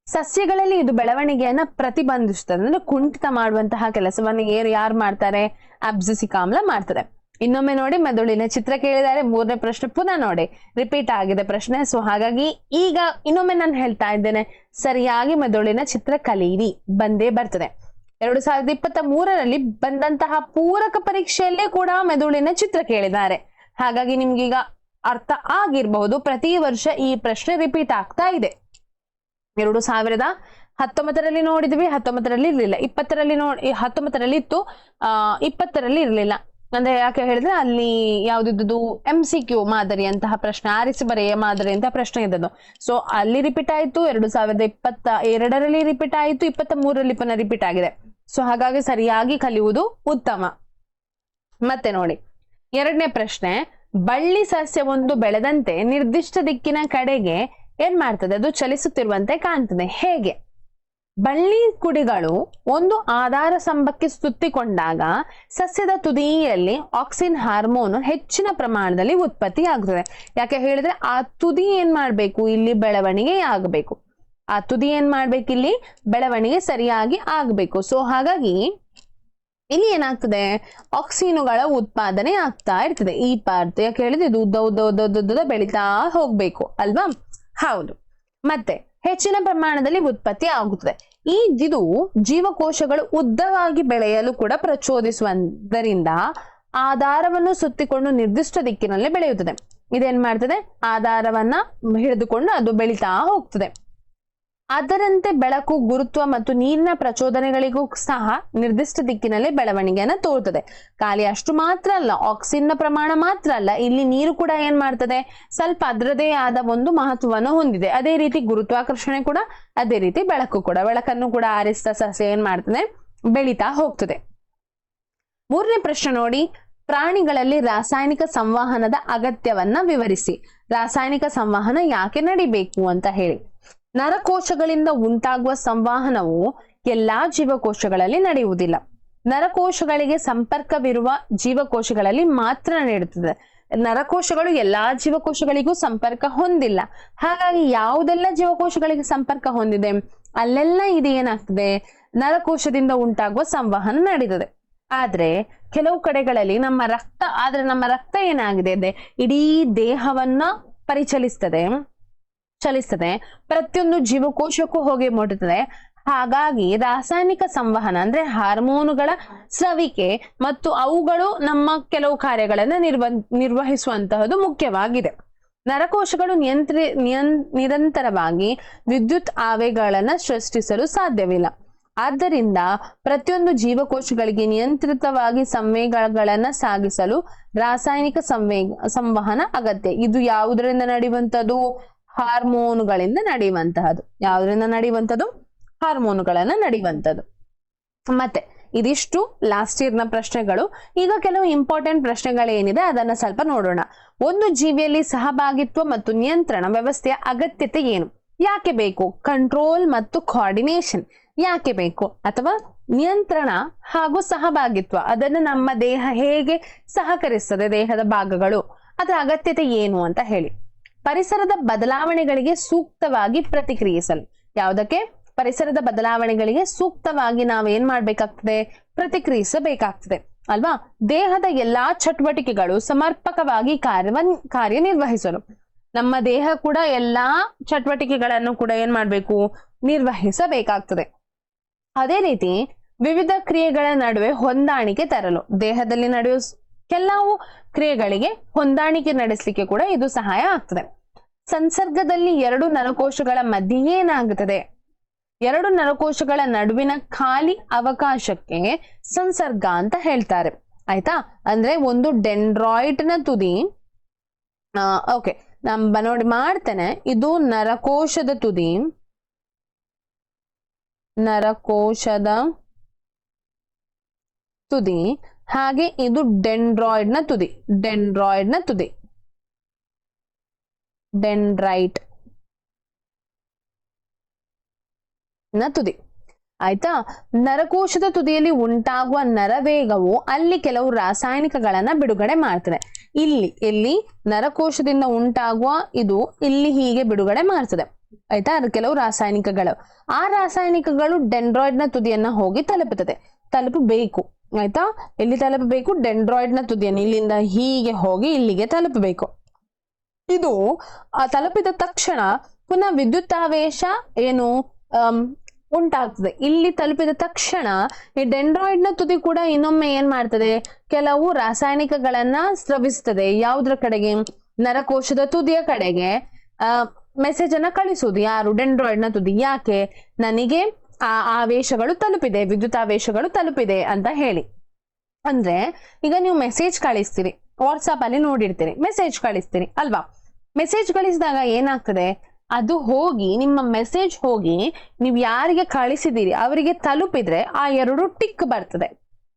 ಸಸ್ಯಗಳಲ್ಲಿ ಇದು ಬೆಳವಣಿಗೆಯನ್ನ ಪ್ರತಿಬಂಧಿಸುತ್ತದೆ, ಅಂದ್ರೆ ಕುಂಠಿತ ಮಾಡುವಂತಹ ಕೆಲಸವನ್ನು ಯಾರು ಮಾಡ್ತಾರೆ? ಅಬ್ಸಿಸಿಕ್ ಆಮ್ಲ ಮಾಡ್ತದೆ. ಇನ್ನೊಮ್ಮೆ ನೋಡಿ, ಮೆದುಳಿನ ಚಿತ್ರ ಕೇಳಿದ್ದಾರೆ. 3ನೇ ಪ್ರಶ್ನೆ ಪುನಃ ನೋಡಿ, ರಿಪೀಟ್ ಆಗಿದೆ ಪ್ರಶ್ನೆ. ಸೊ ಹಾಗಾಗಿ ಈಗ ಇನ್ನೊಮ್ಮೆ ನಾನು ಹೇಳ್ತಾ ಇದ್ದೇನೆ, ಸರಿಯಾಗಿ ಮೆದುಳಿನ ಚಿತ್ರ ಕಲೀರಿ, ಬಂದೇ ಬರ್ತದೆ. 2023ರಲ್ಲಿ ಬಂದಂತಹ ಪೂರಕ ಪರೀಕ್ಷೆಯಲ್ಲೇ ಕೂಡ ಮೆದುಳಿನ ಚಿತ್ರ ಕೇಳಿದ್ದಾರೆ. ಹಾಗಾಗಿ ನಿಮ್ಗೀಗ ಅರ್ಥ ಆಗಿರಬಹುದು, ಪ್ರತಿ ವರ್ಷ ಈ ಪ್ರಶ್ನೆ ರಿಪೀಟ್ ಆಗ್ತಾ ಇದೆ. 2019ರಲ್ಲಿ ನೋಡಿದ್ವಿ, 19ರಲ್ಲಿ ಇರ್ಲಿಲ್ಲ, 19ರಲ್ಲಿ ಇತ್ತು, 20ರಲ್ಲಿ ಇರ್ಲಿಲ್ಲ. ಅಂದ್ರೆ ಯಾಕೆ ಹೇಳಿದ್ರೆ ಅಲ್ಲಿ ಯಾವ್ದಿದ್ದು MCQ ಮಾದರಿಯಂತಹ ಪ್ರಶ್ನೆ, ಆರಿಸಿ ಬರೆಯ ಮಾದರಿ ಅಂತ ಪ್ರಶ್ನೆ ಇದ್ದದ್ದು. ಸೊ ಅಲ್ಲಿ ರಿಪೀಟ್ ಆಯ್ತು, 2022ರಲ್ಲಿ ರಿಪೀಟ್ ಆಯ್ತು, 23ರಲ್ಲಿ ಪುನಃ ರಿಪೀಟ್ ಆಗಿದೆ. ಸೊ ಹಾಗಾಗಿ ಸರಿಯಾಗಿ ಕಲಿಯುವುದು ಉತ್ತಮ. ಮತ್ತೆ ನೋಡಿ, 2ನೇ ಪ್ರಶ್ನೆ. ಬಳ್ಳಿ ಸಸ್ಯವೊಂದು ಬೆಳೆದಂತೆ ನಿರ್ದಿಷ್ಟ ದಿಕ್ಕಿನ ಕಡೆಗೆ ಏನ್ ಮಾಡ್ತದೆ, ಅದು ಚಲಿಸುತ್ತಿರುವಂತೆ ಕಾಣ್ತದೆ. ಹೇಗೆ? ಬಳ್ಳಿ ಕುಡಿಗಳು ಒಂದು ಆಧಾರ ಸ್ತಂಭಕ್ಕೆ ಸುತ್ತಿಕೊಂಡಾಗ ಸಸ್ಯದ ತುದಿಯಲ್ಲಿ ಆಕ್ಸಿನ್ ಹಾರ್ಮೋನ್ ಹೆಚ್ಚಿನ ಪ್ರಮಾಣದಲ್ಲಿ ಉತ್ಪತ್ತಿ ಆಗುತ್ತದೆ. ಯಾಕೆ ಹೇಳಿದ್ರೆ ಆ ತುದಿ ಏನ್ ಮಾಡ್ಬೇಕು, ಇಲ್ಲಿ ಬೆಳವಣಿಗೆ ಆಗಬೇಕು. ಆ ತುದಿ ಏನ್ ಮಾಡ್ಬೇಕು, ಇಲ್ಲಿ ಬೆಳವಣಿಗೆ ಸರಿಯಾಗಿ ಆಗ್ಬೇಕು. ಸೊ ಹಾಗಾಗಿ ಇಲ್ಲಿ ಏನಾಗ್ತದೆ, ಆಕ್ಸಿನುಗಳ ಉತ್ಪಾದನೆ ಆಗ್ತಾ ಇರ್ತದೆ. ಈ ಪಾರ್ಟ್ ಯಾಕೆ ಹೇಳಿದ್ರೆ ಇದು ಉದ್ದ ಬೆಳೀತಾ ಹೋಗ್ಬೇಕು ಅಲ್ವಾ? ಹೌದು. ಮತ್ತೆ ಹೆಚ್ಚಿನ ಪ್ರಮಾಣದಲ್ಲಿ ಉತ್ಪತ್ತಿ ಆಗುತ್ತದೆ. ಇದು ಜೀವಕೋಶಗಳು ಉದ್ದವಾಗಿ ಬೆಳೆಯಲು ಕೂಡ ಪ್ರಚೋದಿಸುವುದರಿಂದ ಆಧಾರವನ್ನು ಸುತ್ತಿಕೊಂಡು ನಿರ್ದಿಷ್ಟ ದಿಕ್ಕಿನಲ್ಲಿ ಬೆಳೆಯುತ್ತದೆ. ಇದೇನ್ ಮಾಡ್ತದೆ, ಆಧಾರವನ್ನ ಹಿಡಿದುಕೊಂಡು ಅದು ಬೆಳೀತಾ ಹೋಗ್ತದೆ. ಅದರಂತೆ ಬೆಳಕು, ಗುರುತ್ವ ಮತ್ತು ನೀರಿನ ಪ್ರಚೋದನೆಗಳಿಗೂ ಸಹ ನಿರ್ದಿಷ್ಟ ದಿಕ್ಕಿನಲ್ಲಿ ಬೆಳವಣಿಗೆಯನ್ನ ತೋರ್ತದೆ. ಖಾಲಿ ಅಷ್ಟು ಮಾತ್ರ ಅಲ್ಲ, ಆಕ್ಸಿನ್ ನ ಪ್ರಮಾಣ ಮಾತ್ರ ಅಲ್ಲ, ಇಲ್ಲಿ ನೀರು ಕೂಡ ಏನ್ ಮಾಡ್ತದೆ, ಸ್ವಲ್ಪ ಅದರದೇ ಆದ ಒಂದು ಮಹತ್ವವನ್ನು ಹೊಂದಿದೆ. ಅದೇ ರೀತಿ ಗುರುತ್ವಾಕರ್ಷಣೆ ಕೂಡ, ಅದೇ ರೀತಿ ಬೆಳಕು ಕೂಡ. ಬೆಳಕನ್ನು ಕೂಡ ಆರಿಸಿದ ಸಸ್ಯ ಏನ್ ಮಾಡ್ತದೆ, ಬೆಳೀತಾ ಹೋಗ್ತದೆ. 3ನೇ ಪ್ರಶ್ನೆ ನೋಡಿ, ಪ್ರಾಣಿಗಳಲ್ಲಿ ರಾಸಾಯನಿಕ ಸಂವಹನದ ಅಗತ್ಯವನ್ನ ವಿವರಿಸಿ. ರಾಸಾಯನಿಕ ಸಂವಹನ ಯಾಕೆ ನಡಿಬೇಕು ಅಂತ ಹೇಳಿ. ನರಕೋಶಗಳಿಂದ ಉಂಟಾಗುವ ಸಂವಹನವು ಎಲ್ಲಾ ಜೀವಕೋಶಗಳಲ್ಲಿ ನಡೆಯುವುದಿಲ್ಲ. ನರಕೋಶಗಳಿಗೆ ಸಂಪರ್ಕವಿರುವ ಜೀವಕೋಶಗಳಲ್ಲಿ ಮಾತ್ರ ನಡೆಯುತ್ತದೆ. ನರಕೋಶಗಳು ಎಲ್ಲಾ ಜೀವಕೋಶಗಳಿಗೂ ಸಂಪರ್ಕ ಹೊಂದಿಲ್ಲ. ಹಾಗಾಗಿ ಯಾವುದೆಲ್ಲ ಜೀವಕೋಶಗಳಿಗೆ ಸಂಪರ್ಕ ಹೊಂದಿದೆ ಅಲ್ಲೆಲ್ಲ ಇದು ಏನಾಗ್ತದೆ, ನರಕೋಶದಿಂದ ಉಂಟಾಗುವ ಸಂವಹನ ನಡೀತದೆ. ಆದ್ರೆ ಕೆಲವು ಕಡೆಗಳಲ್ಲಿ ನಮ್ಮ ರಕ್ತ ಏನಾಗಿದೆ, ಇಡೀ ದೇಹವನ್ನ ಚಲಿಸ್ತದೆ, ಪ್ರತಿಯೊಂದು ಜೀವಕೋಶಕ್ಕೂ ಹೋಗಿ ಮುಟ್ಟುತ್ತದೆ. ಹಾಗಾಗಿ ರಾಸಾಯನಿಕ ಸಂವಹನ ಅಂದ್ರೆ ಹಾರ್ಮೋನುಗಳ ಸ್ರವಿಕೆ ಮತ್ತು ಅವುಗಳು ನಮ್ಮ ಕೆಲವು ಕಾರ್ಯಗಳನ್ನು ನಿರ್ವಹಿಸುವಂತಹದ್ದು ಮುಖ್ಯವಾಗಿದೆ. ನರಕೋಶಗಳು ನಿರಂತರವಾಗಿ ವಿದ್ಯುತ್ ಆವೇಗಗಳನ್ನ ಸೃಷ್ಟಿಸಲು ಸಾಧ್ಯವಿಲ್ಲ. ಆದ್ದರಿಂದ ಪ್ರತಿಯೊಂದು ಜೀವಕೋಶಗಳಿಗೆ ನಿಯಂತ್ರಿತವಾಗಿ ಸಂವೇಗಗಳನ್ನ ಸಾಗಿಸಲು ರಾಸಾಯನಿಕ ಸಂವಹನ ಅಗತ್ಯ. ಇದು ಯಾವುದರಿಂದ ನಡೆಯುವಂಥದ್ದು? ಹಾರ್ಮೋನುಗಳಿಂದ ನಡೆಯುವಂತಹದ್ದು. ಯಾವುದರಿಂದ ನಡೆಯುವಂಥದ್ದು? ಹಾರ್ಮೋನುಗಳನ್ನ ನಡೆಯುವಂಥದ್ದು. ಮತ್ತೆ ಇದಿಷ್ಟು ಲಾಸ್ಟ್ ಇಯರ್ನ ಪ್ರಶ್ನೆಗಳು. ಈಗ ಕೆಲವು ಇಂಪಾರ್ಟೆಂಟ್ ಪ್ರಶ್ನೆಗಳೇನಿದೆ ಅದನ್ನ ಸ್ವಲ್ಪ ನೋಡೋಣ. ಒಂದು ಜೀವಿಯಲ್ಲಿ ಸಹಭಾಗಿತ್ವ ಮತ್ತು ನಿಯಂತ್ರಣ ವ್ಯವಸ್ಥೆಯ ಅಗತ್ಯತೆ ಏನು? ಯಾಕೆ ಬೇಕು? ಕಂಟ್ರೋಲ್ ಮತ್ತು ಕೋಆರ್ಡಿನೇಷನ್ ಯಾಕೆ ಬೇಕು? ಅಥವಾ ನಿಯಂತ್ರಣ ಹಾಗೂ ಸಹಭಾಗಿತ್ವ ಅದನ್ನು ನಮ್ಮ ದೇಹ ಹೇಗೆ ಸಹಕರಿಸ್ತದೆ, ದೇಹದ ಭಾಗಗಳು, ಅದರ ಅಗತ್ಯತೆ ಏನು ಅಂತ ಹೇಳಿ. ಪರಿಸರದ ಬದಲಾವಣೆಗಳಿಗೆ ಸೂಕ್ತವಾಗಿ ಪ್ರತಿಕ್ರಿಯಿಸಲು. ಯಾವುದಕ್ಕೆ? ಪರಿಸರದ ಬದಲಾವಣೆಗಳಿಗೆ ಸೂಕ್ತವಾಗಿ ನಾವೇನ್ ಮಾಡ್ಬೇಕಾಗ್ತದೆ? ಪ್ರತಿಕ್ರಿಯಿಸಬೇಕಾಗ್ತದೆ ಅಲ್ವಾ? ದೇಹದ ಎಲ್ಲಾ ಚಟುವಟಿಕೆಗಳು ಸಮರ್ಪಕವಾಗಿ ಕಾರ್ಯನಿರ್ವಹಿಸಲು. ನಮ್ಮ ದೇಹ ಕೂಡ ಎಲ್ಲಾ ಚಟುವಟಿಕೆಗಳನ್ನು ಕೂಡ ಏನ್ ಮಾಡ್ಬೇಕು? ನಿರ್ವಹಿಸಬೇಕಾಗ್ತದೆ. ಅದೇ ರೀತಿ ವಿವಿಧ ಕ್ರಿಯೆಗಳ ನಡುವೆ ಹೊಂದಾಣಿಕೆ ತರಲು, ದೇಹದಲ್ಲಿ ನಡೆಯುವ ಕೆಲವು ಕ್ರಿಯೆಗಳಿಗೆ ಹೊಂದಾಣಿಕೆ ನಡೆಸಲಿಕ್ಕೆ ಕೂಡ ಇದು ಸಹಾಯ ಆಗ್ತದೆ. ಸಂಸರ್ಗದಲ್ಲಿ ಎರಡು ನರಕೋಶಗಳ ಮಧ್ಯೆ ಏನಾಗುತ್ತದೆ? ಎರಡು ನರಕೋಶಗಳ ನಡುವಿನ ಖಾಲಿ ಅವಕಾಶಕ್ಕೆ ಸಂಸರ್ಗ ಅಂತ ಹೇಳ್ತಾರೆ. ಆಯ್ತಾ? ಅಂದ್ರೆ ಒಂದು ಡೆಂಡ್ರಾಯ್ಡ್ ನ ತುದಿ, ಓಕೆ ನೋಡಿ ಮಾಡ್ತೇನೆ. ಇದು ನರಕೋಶದ ತುದಿ, ನರಕೋಶದ ತುದಿ, ಹಾಗೆ ಇದು ಡೆಂಡ್ರಾಯ್ಡ್ ನ ತುದಿ, ಡೆಂಡ್ರಾಯ್ಡ್ ನ ತುದಿ, ಡೆಂಡ್ರೈಟ್ ನ ತುದಿ. ಆಯ್ತಾ? ನರಕೋಶದ ತುದಿಯಲ್ಲಿ ಉಂಟಾಗುವ ನರವೇಗವು ಅಲ್ಲಿ ಕೆಲವು ರಾಸಾಯನಿಕಗಳನ್ನ ಬಿಡುಗಡೆ ಮಾಡ್ತದೆ. ಇಲ್ಲಿ ನರಕೋಶದಿಂದ ಉಂಟಾಗುವ ಇದು ಇಲ್ಲಿ ಹೀಗೆ ಬಿಡುಗಡೆ ಮಾಡ್ತದೆ. ಆಯ್ತಾ? ಅದು ಕೆಲವು ರಾಸಾಯನಿಕಗಳು. ಆ ರಾಸಾಯನಿಕಗಳು ಡೆಂಡ್ರಾಯ್ಡ್ ನ ತುದಿಯನ್ನ ಹೋಗಿ ತಲುಪಬೇಕು. ಆಯ್ತಾ? ಎಲ್ಲಿ ತಲುಪಬೇಕು? ಡೆಂಡ್ರಾಯ್ಡ್ ನ ತುದಿಯನ್ನು ಇಲ್ಲಿಂದ ಹೀಗೆ ಹೋಗಿ ಇಲ್ಲಿಗೆ ತಲುಪಬೇಕು. ಇದು ತಲುಪಿದ ತಕ್ಷಣ ಪುನಃ ವಿದ್ಯುತ್ತಾವೇಶ ಏನು ಉಂಟಾಗ್ತದೆ. ಇಲ್ಲಿ ತಲುಪಿದ ತಕ್ಷಣ ಈ ಡೆಂಡ್ರಾಯ್ಡ್ ನ ತುದಿ ಕೂಡ ಇನ್ನೊಮ್ಮೆ ಏನ್ ಮಾಡ್ತದೆ? ಕೆಲವು ರಾಸಾಯನಿಕಗಳನ್ನ ಸ್ರವಿಸ್ತದೆ. ಯಾವುದ್ರ ಕಡೆಗೆ? ನರಕೋಶದ ತುದಿಯ ಕಡೆಗೆ ಮೆಸೇಜ್ ಅನ್ನ ಕಳಿಸುವುದು. ಯಾರು? ಡೆಂಡ್ರಾಯ್ಡ್ ನ ತುದಿ. ಯಾಕೆ? ನನಗೆ ಆ ಆವೇಶಗಳು ತಲುಪಿದೆ, ವಿದ್ಯುತ್ತಾವೇಶಗಳು ತಲುಪಿದೆ ಅಂತ ಹೇಳಿ. ಅಂದ್ರೆ ಈಗ ನೀವು ಮೆಸೇಜ್ ಕಳಿಸ್ತೀರಿ, ವಾಟ್ಸಾಪ್ ಅಲ್ಲಿ ನೋಡಿರ್ತೀರಿ, ಮೆಸೇಜ್ ಕಳಿಸ್ತೀರಿ ಅಲ್ವಾ? ಮೆಸೇಜ್ ಕಳಿಸಿದಾಗ ಏನಾಗ್ತದೆ? ಅದು ಹೋಗಿ ನಿಮ್ಮ ಮೆಸೇಜ್ ಹೋಗಿ ನೀವು ಯಾರಿಗೆ ಕಳಿಸಿದ್ದೀರಿ ಅವರಿಗೆ ತಲುಪಿದ್ರೆ ಆ ಎರಡು ಟಿಕ್ ಬರ್ತದೆ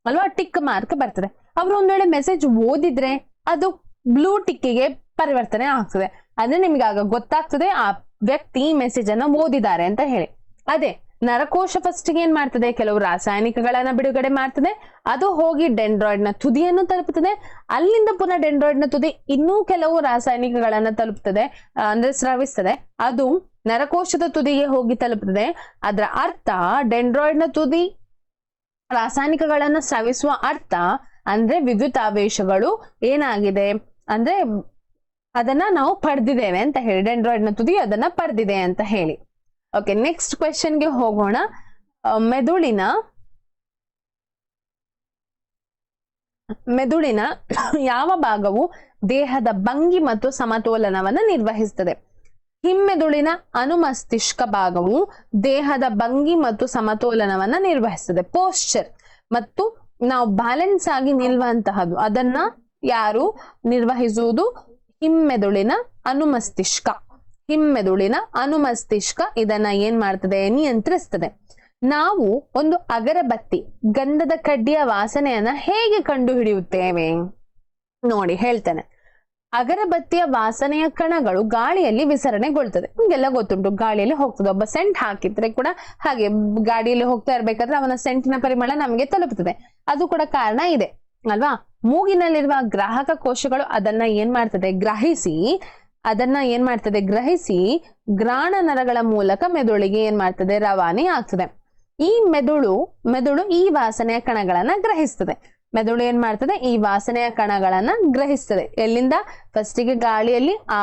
ಅಲ್ವಾ? ಟಿಕ್ ಮಾರ್ಕ್ ಬರ್ತದೆ. ಅವರು ಒಂದ್ ವೇಳೆ ಮೆಸೇಜ್ ಓದಿದ್ರೆ ಅದು ಬ್ಲೂ ಟಿಕ್ಕಿಗೆ ಪರಿವರ್ತನೆ ಆಗ್ತದೆ. ಅಂದ್ರೆ ನಿಮ್ಗೆ ಆಗ ಗೊತ್ತಾಗ್ತದೆ ಆ ವ್ಯಕ್ತಿ ಮೆಸೇಜ್ ಅನ್ನ ಓದಿದ್ದಾರೆ ಅಂತ ಹೇಳಿ. ಅದೇ ನರಕೋಶ ಫಸ್ಟ್ ಏನ್ ಮಾಡ್ತದೆ? ಕೆಲವು ರಾಸಾಯನಿಕಗಳನ್ನ ಬಿಡುಗಡೆ ಮಾಡ್ತದೆ. ಅದು ಹೋಗಿ ಡೆಂಡ್ರಾಯ್ಡ್ ನ ತುದಿಯನ್ನು ತಲುಪುತ್ತದೆ. ಅಲ್ಲಿಂದ ಪುನಃ ಡೆಂಡ್ರಾಯ್ಡ್ ನ ತುದಿ ಇನ್ನೂ ಕೆಲವು ರಾಸಾಯನಿಕಗಳನ್ನ ತಲುಪುತ್ತದೆ, ಅಂದ್ರೆ ಸ್ರವಿಸ್ತದೆ. ಅದು ನರಕೋಶದ ತುದಿಗೆ ಹೋಗಿ ತಲುಪುತ್ತದೆ. ಅದರ ಅರ್ಥ ಡೆಂಡ್ರಾಯ್ಡ್ ನ ತುದಿ ರಾಸಾಯನಿಕಗಳನ್ನ ಸ್ರವಿಸುವ ಅರ್ಥ ಅಂದ್ರೆ ವಿದ್ಯುತ್ತಾವೇಶಗಳು ಏನಾಗಿದೆ ಅಂದ್ರೆ ಅದನ್ನ ನಾವು ಪಡೆದಿದ್ದೇವೆ ಅಂತ ಹೇಳಿ. ಡೆಂಡ್ರಾಯ್ಡ್ ನ ತುದಿ ಅದನ್ನ ಪಡೆದಿದೆ ಅಂತ ಹೇಳಿ. ಓಕೆ, ನೆಕ್ಸ್ಟ್ ಕ್ವೆಶ್ಚನ್ಗೆ ಹೋಗೋಣ. ಮೆದುಳಿನ ಯಾವ ಭಾಗವು ದೇಹದ ಭಂಗಿ ಮತ್ತು ಸಮತೋಲನವನ್ನು ನಿರ್ವಹಿಸುತ್ತದೆ? ಹಿಮ್ಮೆದುಳಿನ ಅನುಮಸ್ತಿಷ್ಕ ಭಾಗವು ದೇಹದ ಭಂಗಿ ಮತ್ತು ಸಮತೋಲನವನ್ನ ನಿರ್ವಹಿಸುತ್ತದೆ. ಪೋಸ್ಚರ್ ಮತ್ತು ನಾವು ಬ್ಯಾಲೆನ್ಸ್ ಆಗಿ ನಿಲ್ಲುವಂತಹದ್ದು ಅದನ್ನ ಯಾರು ನಿರ್ವಹಿಸುವುದು? ಹಿಮ್ಮೆದುಳಿನ ಅನುಮಸ್ತಿಷ್ಕ. ಹಿಮ್ಮೆದುಳಿನ ಅನುಮಸ್ತಿಷ್ಕ ಇದನ್ನ ಏನ್ ಮಾಡ್ತದೆ? ನಿಯಂತ್ರಿಸ್ತದೆ. ನಾವು ಒಂದು ಅಗರಬತ್ತಿ ಗಂಧದ ಕಡ್ಡಿಯ ವಾಸನೆಯನ್ನ ಹೇಗೆ ಕಂಡು ಹಿಡಿಯುತ್ತೇವೆ? ನೋಡಿ ಹೇಳ್ತೇನೆ. ಅಗರಬತ್ತಿಯ ವಾಸನೆಯ ಕಣಗಳು ಗಾಳಿಯಲ್ಲಿ ವಿಸರಣೆಗೊಳ್ತದೆ. ನಿಮ್ಗೆಲ್ಲ ಗೊತ್ತುಂಟು, ಗಾಳಿಯಲ್ಲಿ ಹೋಗ್ತದೆ. ಒಬ್ಬ ಸೆಂಟ್ ಹಾಕಿದ್ರೆ ಕೂಡ ಹಾಗೆ ಗಾಡಿಯಲ್ಲಿ ಹೋಗ್ತಾ ಇರ್ಬೇಕಾದ್ರೆ ಅವನ ಸೆಂಟಿನ ಪರಿಮಳ ನಮಗೆ ತಲುಪುತ್ತದೆ. ಅದು ಕೂಡ ಕಾರಣ ಇದೆ ಅಲ್ವಾ? ಮೂಗಿನಲ್ಲಿರುವ ಗ್ರಾಹಕ ಕೋಶಗಳು ಅದನ್ನ ಏನ್ ಮಾಡ್ತದೆ? ಗ್ರಹಿಸಿ ಗ್ರಾಣ ನರಗಳ ಮೂಲಕ ಮೆದುಳಿಗೆ ಏನ್ ಮಾಡ್ತದೆ? ರವಾನೆ ಆಗ್ತದೆ. ಈ ಮೆದುಳು ಈ ವಾಸನೆಯ ಕಣಗಳನ್ನ ಗ್ರಹಿಸ್ತದೆ. ಮೆದುಳು ಏನ್ ಮಾಡ್ತದೆ? ಈ ವಾಸನೆಯ ಕಣಗಳನ್ನ ಗ್ರಹಿಸ್ತದೆ. ಎಲ್ಲಿಂದ? ಫಸ್ಟಿಗೆ ಗಾಳಿಯಲ್ಲಿ ಆ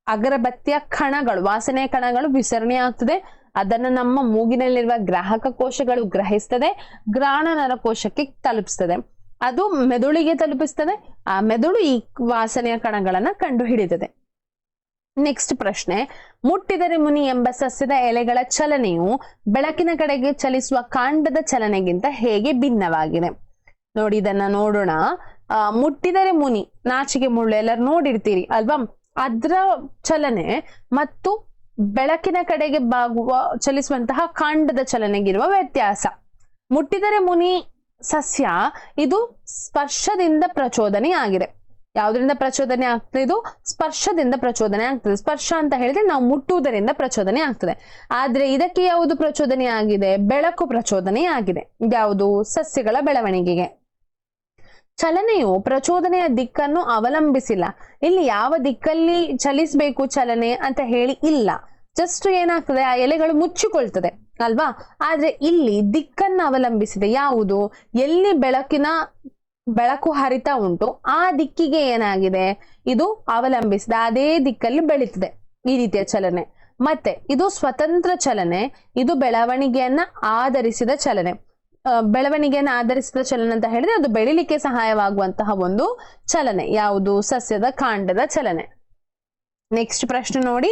ಅಗರಬತ್ತಿಯ ಕಣಗಳು, ವಾಸನೆಯ ಕಣಗಳು ವಿಸರಣೆ ಆಗ್ತದೆ. ಅದನ್ನ ನಮ್ಮ ಮೂಗಿನಲ್ಲಿರುವ ಗ್ರಾಹಕ ಕೋಶಗಳು ಗ್ರಹಿಸ್ತದೆ, ಗ್ರಾಣ ನರ ಕೋಶಕ್ಕೆ ತಲುಪಿಸ್ತದೆ. ಅದು ಮೆದುಳಿಗೆ ತಲುಪಿಸ್ತದೆ. ಆ ಮೆದುಳು ಈ ವಾಸನೆಯ ಕಣಗಳನ್ನ ಕಂಡು ಹಿಡಿತದೆ. ನೆಕ್ಸ್ಟ್ ಪ್ರಶ್ನೆ, ಮುಟ್ಟಿದರೆ ಮುನಿ ಎಂಬ ಸಸ್ಯದ ಎಲೆಗಳ ಚಲನೆಯು ಬೆಳಕಿನ ಕಡೆಗೆ ಚಲಿಸುವ ಕಾಂಡದ ಚಲನೆಗಿಂತ ಹೇಗೆ ಭಿನ್ನವಾಗಿದೆ? ನೋಡಿ, ಇದನ್ನ ನೋಡೋಣ. ಮುಟ್ಟಿದರೆ ಮುನಿ, ನಾಚಿಕೆ ಮುಳ್ಳು ಎಲ್ಲರೂ ನೋಡಿರ್ತೀರಿ ಅಲ್ವಾ? ಅದ್ರ ಚಲನೆ ಮತ್ತು ಬೆಳಕಿನ ಕಡೆಗೆ ಚಲಿಸುವಂತಹ ಕಾಂಡದ ಚಲನೆಗಿರುವ ವ್ಯತ್ಯಾಸ. ಮುಟ್ಟಿದರೆ ಮುನಿ ಸಸ್ಯ ಇದು ಸ್ಪರ್ಶದಿಂದ ಪ್ರಚೋದನೆ ಆಗಿದೆ. ಯಾವುದರಿಂದ ಪ್ರಚೋದನೆ ಆಗ್ತದೆ? ಇದು ಸ್ಪರ್ಶದಿಂದ ಪ್ರಚೋದನೆ ಆಗ್ತದೆ. ಸ್ಪರ್ಶ ಅಂತ ಹೇಳಿದ್ರೆ ನಾವು ಮುಟ್ಟುವುದರಿಂದ ಪ್ರಚೋದನೆ ಆಗ್ತದೆ. ಆದ್ರೆ ಇದಕ್ಕೆ ಯಾವುದು ಪ್ರಚೋದನೆ ಆಗಿದೆ? ಬೆಳಕು ಪ್ರಚೋದನೆ ಆಗಿದೆ. ಯಾವುದು? ಸಸ್ಯಗಳ ಬೆಳವಣಿಗೆಗೆ. ಚಲನೆಯು ಪ್ರಚೋದನೆಯ ದಿಕ್ಕನ್ನು ಅವಲಂಬಿಸಿಲ್ಲ. ಇಲ್ಲಿ ಯಾವ ದಿಕ್ಕಲ್ಲಿ ಚಲಿಸಬೇಕು ಚಲನೆ ಅಂತ ಹೇಳಿ ಇಲ್ಲ. ಜಸ್ಟ್ ಏನಾಗ್ತದೆ, ಆ ಎಲೆಗಳು ಮುಚ್ಚಿಕೊಳ್ತದೆ ಅಲ್ವಾ? ಆದ್ರೆ ಇಲ್ಲಿ ದಿಕ್ಕನ್ನು ಅವಲಂಬಿಸಿದೆ. ಯಾವುದು? ಎಲ್ಲಿ ಬೆಳಕು ಹರಿತಾ ಉಂಟು ಆ ದಿಕ್ಕಿಗೆ ಏನಾಗಿದೆ, ಇದು ಅವಲಂಬಿಸಿದೆ. ಅದೇ ದಿಕ್ಕಲ್ಲಿ ಬೆಳೀತದೆ ಈ ರೀತಿಯ ಚಲನೆ. ಮತ್ತೆ ಇದು ಸ್ವತಂತ್ರ ಚಲನೆ, ಇದು ಬೆಳವಣಿಗೆಯನ್ನ ಆಧರಿಸಿದ ಚಲನೆ. ಬೆಳವಣಿಗೆಯನ್ನು ಆಧರಿಸಿದ ಚಲನೆ ಅಂತ ಹೇಳಿದ್ರೆ ಅದು ಬೆಳಿಲಿಕ್ಕೆ ಸಹಾಯವಾಗುವಂತಹ ಒಂದು ಚಲನೆ. ಯಾವುದು? ಸಸ್ಯದ ಕಾಂಡದ ಚಲನೆ. ನೆಕ್ಸ್ಟ್ ಪ್ರಶ್ನೆ ನೋಡಿ,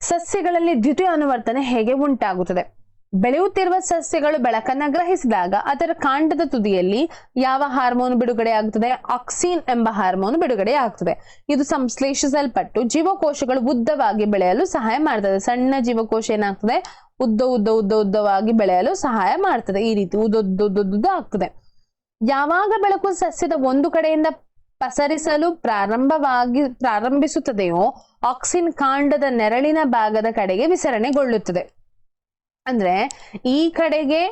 ಸಸ್ಯಗಳಲ್ಲಿ ದ್ವಿತೀಯ ಅನುವರ್ತನೆ ಹೇಗೆ ಉಂಟಾಗುತ್ತದೆ? ಬೆಳೆಯುತ್ತಿರುವ ಸಸ್ಯಗಳು ಬೆಳಕನ್ನ ಗ್ರಹಿಸಿದಾಗ ಅದರ ಕಾಂಡದ ತುದಿಯಲ್ಲಿ ಯಾವ ಹಾರ್ಮೋನ್ ಬಿಡುಗಡೆ ಆಗ್ತದೆ? ಆಕ್ಸಿನ್ ಎಂಬ ಹಾರ್ಮೋನ್ ಬಿಡುಗಡೆ ಆಗ್ತದೆ. ಇದು ಸಂಶ್ಲೇಷಿಸಲ್ಪಟ್ಟು ಜೀವಕೋಶಗಳು ಉದ್ದವಾಗಿ ಬೆಳೆಯಲು ಸಹಾಯ ಮಾಡ್ತದೆ. ಸಣ್ಣ ಜೀವಕೋಶ ಏನಾಗ್ತದೆ? ಉದ್ದವಾಗಿ ಬೆಳೆಯಲು ಸಹಾಯ ಮಾಡ್ತದೆ. ಈ ರೀತಿ ಉದ್ದ ಆಗ್ತದೆ. ಯಾವಾಗ ಬೆಳಕು ಸಸ್ಯದ ಒಂದು ಕಡೆಯಿಂದ ಪಸರಿಸಲು ಪ್ರಾರಂಭಿಸುತ್ತದೆಯೋ ಆಕ್ಸಿನ್ ಕಾಂಡದ ನೆರಳಿನ ಭಾಗದ ಕಡೆಗೆ ವಿಸರಣೆಗೊಳ್ಳುತ್ತದೆ. ಅಂದ್ರೆ ಈ ಕಡೆಗೆ